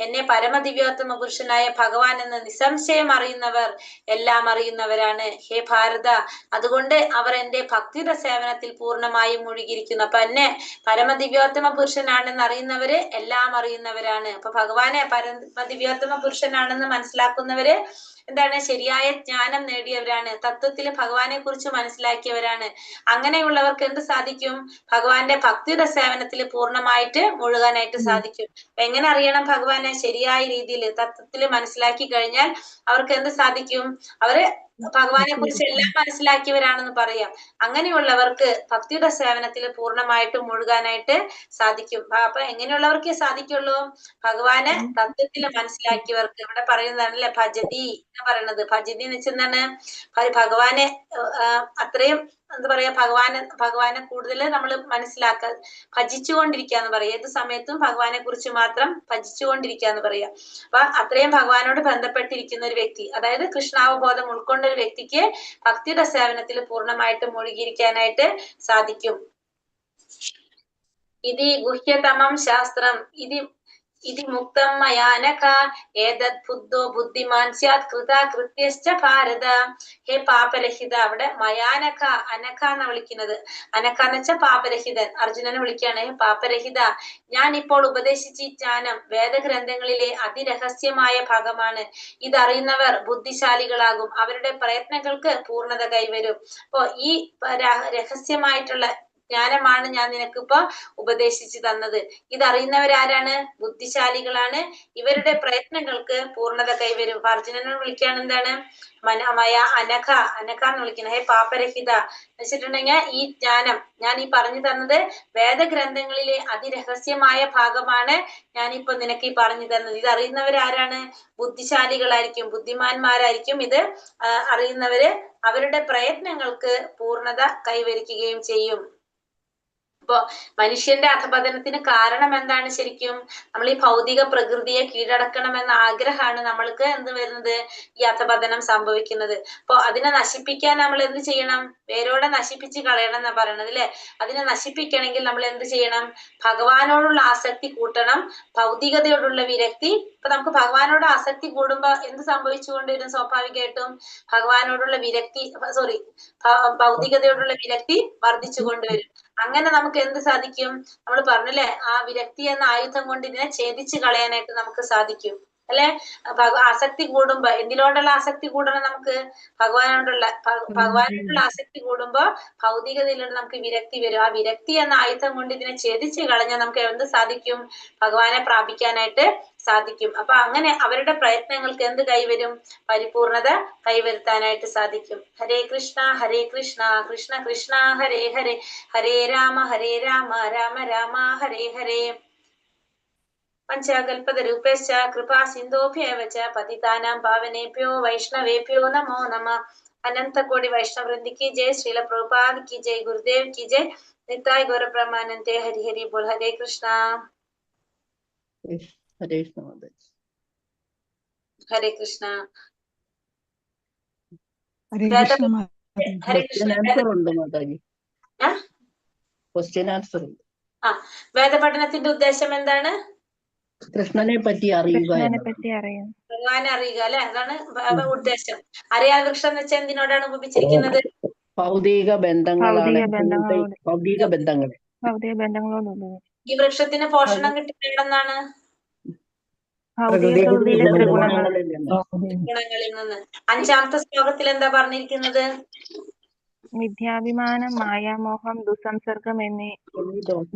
എന്നെ പരമദിവ്യോത്തമ പുരുഷനായ ഭഗവാൻ എന്ന് നിസ്സംശയം അറിയുന്നവർ എല്ലാം അറിയുന്നവരാണ്. ഹേ ഭാരത, അതുകൊണ്ട് അവർ എന്റെ ഭക്തിയുടെ സേവനത്തിൽ പൂർണ്ണമായും മുഴുകിയിരിക്കുന്നു. അപ്പൊ എന്നെ പരമദിവ്യോത്തമ പുരുഷനാണെന്ന് അറിയുന്നവര് എല്ലാം അറിയുന്നവരാണ്. അപ്പൊ ഭഗവാനെ പരമദിവ്യോത്തമ പുരുഷനാണെന്ന് മനസ്സിലാക്കുന്നവര് എന്താണ്? ശരിയായ ജ്ഞാനം നേടിയവരാണ്, തത്വത്തിൽ ഭഗവാനെ കുറിച്ച് മനസ്സിലാക്കിയവരാണ്. അങ്ങനെയുള്ളവർക്ക് എന്ത് സാധിക്കും? ഭഗവാന്റെ ഭക്തിയുടെ സേവനത്തിൽ പൂർണ്ണമായിട്ട് മുഴുകാനായിട്ട് സാധിക്കും. എങ്ങനെ അറിയണം ഭഗവാനെ? ശരിയായ രീതിയിൽ തത്വത്തിൽ മനസ്സിലാക്കി കഴിഞ്ഞാൽ അവർക്ക് എന്ത് സാധിക്കും? അവര് ഭഗവാനെ കുറിച്ച് എല്ലാം മനസ്സിലാക്കിയവരാണെന്ന് പറയാം. അങ്ങനെയുള്ളവർക്ക് ഭക്തിയുടെ സേവനത്തിൽ പൂർണ്ണമായിട്ട് മുഴുകാനായിട്ട് സാധിക്കും. അപ്പൊ എങ്ങനെയുള്ളവർക്കേ സാധിക്കുള്ളൂ? ഭഗവാനെ തത്വത്തിൽ മനസ്സിലാക്കിയവർക്ക്. ഇവിടെ പറയുന്നതാണല്ലേ ഭജതി എന്ന് പറയുന്നത്. ഭജതി എന്ന് വെച്ചെന്താണ്? ഭഗവാനെ അത്രയും എന്താ പറയാ, ഭഗവാനെ കൂടുതൽ നമ്മൾ മനസ്സിലാക്കാൻ, ഭജിച്ചുകൊണ്ടിരിക്കുക എന്ന് പറയാം. ഏത് സമയത്തും ഭഗവാനെ കുറിച്ച് മാത്രം ഭജിച്ചുകൊണ്ടിരിക്കുക എന്ന് പറയാം. അപ്പൊ അത്രയും ഭഗവാനോട് ബന്ധപ്പെട്ടിരിക്കുന്ന ഒരു വ്യക്തി, അതായത് കൃഷ്ണാവബോധം ഉൾക്കൊണ്ട ഒരു വ്യക്തിക്ക് ഭക്തിയുടെ സേവനത്തിൽ പൂർണ്ണമായിട്ട് മുഴുകിയിരിക്കാനായിട്ട് സാധിക്കും. ഇതി ഗുഹ്യതമം ശാസ്ത്രം ഇതി മുക്തം മയാനക ഏതത് ബുദ്ധോ ബുദ്ധിമാൻ സ്യാത് കൃതാകൃത്യശ്ച ഭാരത. ഹേ പാപരഹിത, അവിടെ മയാനക, അനക എന്നാ വിളിക്കുന്നത്. അനക എന്ന് വെച്ചാൽ പാപരഹിതൻ. അർജുനനെ വിളിക്കുകയാണ് പാപരഹിത. ഞാൻ ഇപ്പോൾ ഉപദേശിച്ച ഈ ജ്ഞാനം വേദഗ്രന്ഥങ്ങളിലെ അതിരഹസ്യമായ ഭാഗമാണ്. ഇതറിയുന്നവർ ബുദ്ധിശാലികളാകും, അവരുടെ പ്രയത്നങ്ങൾക്ക് പൂർണ്ണത കൈവരും. അപ്പോ ഈ രഹസ്യമായിട്ടുള്ള ജ്ഞാനമാണ് ഞാൻ നിനക്കിപ്പോ ഉപദേശിച്ചു തന്നത്. ഇതറിയുന്നവരാരാണ്? ബുദ്ധിശാലികളാണ്. ഇവരുടെ പ്രയത്നങ്ങൾക്ക് പൂർണ്ണത കൈവരും. അർജുനനെ വിളിക്കുകയാണ് എന്താണ്? അനഘ എന്ന് വിളിക്കുന്നത്. ഹേ പാപരഹിത എന്ന് വെച്ചിട്ടുണ്ടെങ്കിൽ ഈ ജ്ഞാനം ഞാൻ ഈ പറഞ്ഞു തന്നത് വേദഗ്രന്ഥങ്ങളിലെ അതിരഹസ്യമായ ഭാഗമാണ് ഞാനിപ്പോ നിനക്ക് ഈ പറഞ്ഞു തന്നത്. ഇത് അറിയുന്നവരാരാണ്? ബുദ്ധിശാലികളായിരിക്കും, ബുദ്ധിമാന്മാരായിരിക്കും. ഇത് അറിയുന്നവര് അവരുടെ പ്രയത്നങ്ങൾക്ക് പൂർണ്ണത കൈവരിക്കുകയും ചെയ്യും. അപ്പൊ മനുഷ്യന്റെ അധപതനത്തിന് കാരണം എന്താണ്? ശരിക്കും നമ്മൾ ഈ ഭൗതിക പ്രകൃതിയെ കീഴടക്കണമെന്ന ആഗ്രഹമാണ് നമ്മൾക്ക് എന്ത് വരുന്നത്? ഈ അധപതനം സംഭവിക്കുന്നത്. അപ്പൊ അതിനെ നശിപ്പിക്കാൻ നമ്മൾ എന്ത് ചെയ്യണം? വേരോടെ നശിപ്പിച്ച് കളയണം എന്നാ പറയണത് അല്ലെ. അതിനെ നശിപ്പിക്കണമെങ്കിൽ നമ്മൾ എന്ത് ചെയ്യണം? ഭഗവാനോടുള്ള ആസക്തി കൂട്ടണം, ഭൗതികതയോടുള്ള വിരക്തി. ഇപ്പൊ നമുക്ക് ഭഗവാനോട് ആസക്തി കൂടുമ്പോ എന്ത് സംഭവിച്ചുകൊണ്ടിരും? സ്വാഭാവികമായിട്ടും ഭഗവാനോടുള്ള വിരക്തി, ഭൗതികതയോടുള്ള വിരക്തി വർദ്ധിച്ചു കൊണ്ടുവരും. അങ്ങനെ നമുക്ക് എന്ത് സാധിക്കും? നമ്മൾ പറഞ്ഞല്ലേ, ആ വിരക്തി എന്ന ആയുധം കൊണ്ട് ഇതിനെ ഛേദിച്ച് കളയാനായിട്ട് നമുക്ക് സാധിക്കും അല്ലെ. ആസക്തി കൂടുമ്പോ എന്തിനോടുള്ള ആസക്തി കൂടണം? നമുക്ക് ഭഗവാനോടുള്ള ആസക്തി കൂടുമ്പോ ഭൗതികതയിലൂടെ നമുക്ക് വിരക്തി വരും. ആ വിരക്തി എന്ന ആയുധം കൊണ്ട് ഇതിനെ ഛേദിച്ച് കളഞ്ഞാൽ നമുക്ക് എന്ത് സാധിക്കും? ഭഗവാനെ പ്രാപിക്കാനായിട്ട് സാധിക്കും. അപ്പൊ അങ്ങനെ അവരുടെ പ്രയത്നങ്ങൾക്ക് എന്ത് കൈവരും? പരിപൂർണത കൈവരുത്താനായിട്ട് സാധിക്കും. ഹരേ കൃഷ്ണ കൃഷ്ണ കൃഷ്ണ ഹരേ ഹരേ, ഹരേ രാമ രാമ രാമ ഹരേ ഹരേ. പഞ്ചകൽപതരൂപേശ്ച കൃപാ സിന്ധോഭ്യേവ ച പതിതാനാം പാവനേഭ്യോ വൈഷ്ണവേഭ്യോ നമോ നമഃ. अनंत कोटि वैष्णव वृंद की जय, श्रील प्रभुपाद की जय, गुरुदेव की जय, निताय गौर ब्रह्मानंदे। हरि हरि बोल। हरे कृष्णा हरे कृष्णा हरे कृष्णा क्वेश्चन आंसर ഉണ്ട് മാതാജി. ക്വസ്റ്റ്യൻ ആൻസർ ഉണ്ട്. വേദപഠനത്തിന്റെ ഉദ്ദേശം എന്താണ്? കൃഷ്ണനെ പറ്റി അറിയുക കൃഷ്ണനെ എന്നത്. പറ്റി അറിയാം. ഭഗവാനെ അറിയുക അല്ലെ, അതാണ് ഉദ്ദേശം. അറിയാ വൃക്ഷം എന്ന് വെച്ചാൽ എന്തിനോടാണ് ഉപമിച്ചിരിക്കുന്നത്? ഭൗതിക ബന്ധങ്ങളാണ്. ഭൗതിക ബന്ധങ്ങൾ. ഭൗതിക ബന്ധങ്ങളോട് ഈ വൃക്ഷത്തിന് പോഷണം കിട്ടുന്നതെന്നാണ്? ഭൗതിക ഗുണങ്ങളിൽ നിന്ന്. 5-ാമത്തെ ശ്ലോകത്തിൽ എന്താ പറഞ്ഞിരിക്കുന്നത്? മിഥ്യാഭിമാനം, മായാമോഹം, ദുസംസർഗം എന്നീ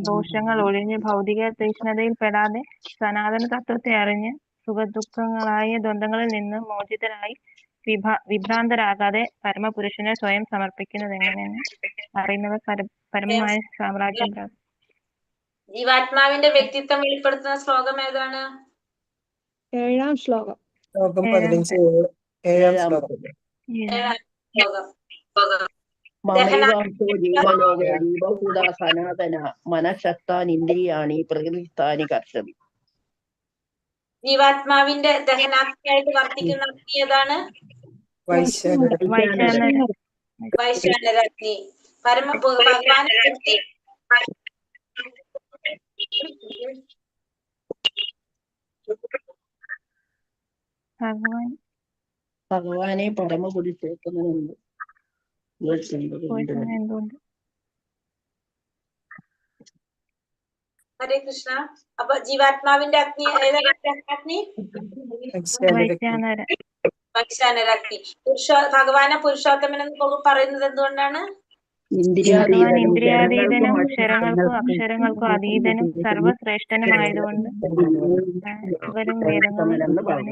ദോഷങ്ങൾ ഒഴിഞ്ഞ് ഭൗതിക തീക്ഷ്ണതയിൽ പെടാതെ സനാതന തത്വത്തെ അറിഞ്ഞ് സുഖദുഃഖങ്ങളായ ദ്വന്ദ്ങ്ങളിൽ നിന്ന് മോചിതരായി വിഭ്രാന്തരാകാതെ പരമപുരുഷനെ സ്വയം സമർപ്പിക്കുന്നത് എങ്ങനെയെന്ന് അറിയുന്നവർ പരമമായ സാമ്രാജ്യം പ്രാപിക്കും. ജീവാത്മാവിന്റെ വ്യക്തിത്വം വെളിപ്പെടുത്തുന്ന ശ്ലോകം ഏതാണ്? 7-ാം ശ്ലോകം. ശ്ലോകം 15, 7-ാം ശ്ലോകം. മമൈവാംസോ ജീവലോകേ ജീവഭൂതാ സനാതന മനഃശക്താൻ ഇന്ദ്രിയാണി പ്രകൃതിസ്ഥാനി കർഷവി. ജീവാത്മാവിന്റെ ദഹനാഗ്നിയായിട്ട് വർത്തിക്കുന്ന അഗ്നി ഏതാണ്? വൈശ്വാനരാഗ്നി. ഭഗവാൻ ഭഗവാനെ പരമപുരുഷേത്തുന്നുണ്ട്. എന്തുകൊണ്ട്? ഹരേ കൃഷ്ണ. അപ്പൊ ജീവാത്മാവിന്റെ അഗ്നി ഏതാണ്? അഗ്നി വൈശ്വാനരാഗ്നി. ഭഗവാനെ പുരുഷോത്തമൻ എന്ന് പറയുന്നത് എന്തുകൊണ്ടാണ്? ഭഗവാൻ ഇന്ദ്രിയാതീതനും ക്ഷരങ്ങൾക്കും അക്ഷരങ്ങൾക്കും അതീതനും സർവശ്രേഷ്ഠനുമായതുകൊണ്ട് ഇവരും വേദങ്ങളും ഭഗവാൻ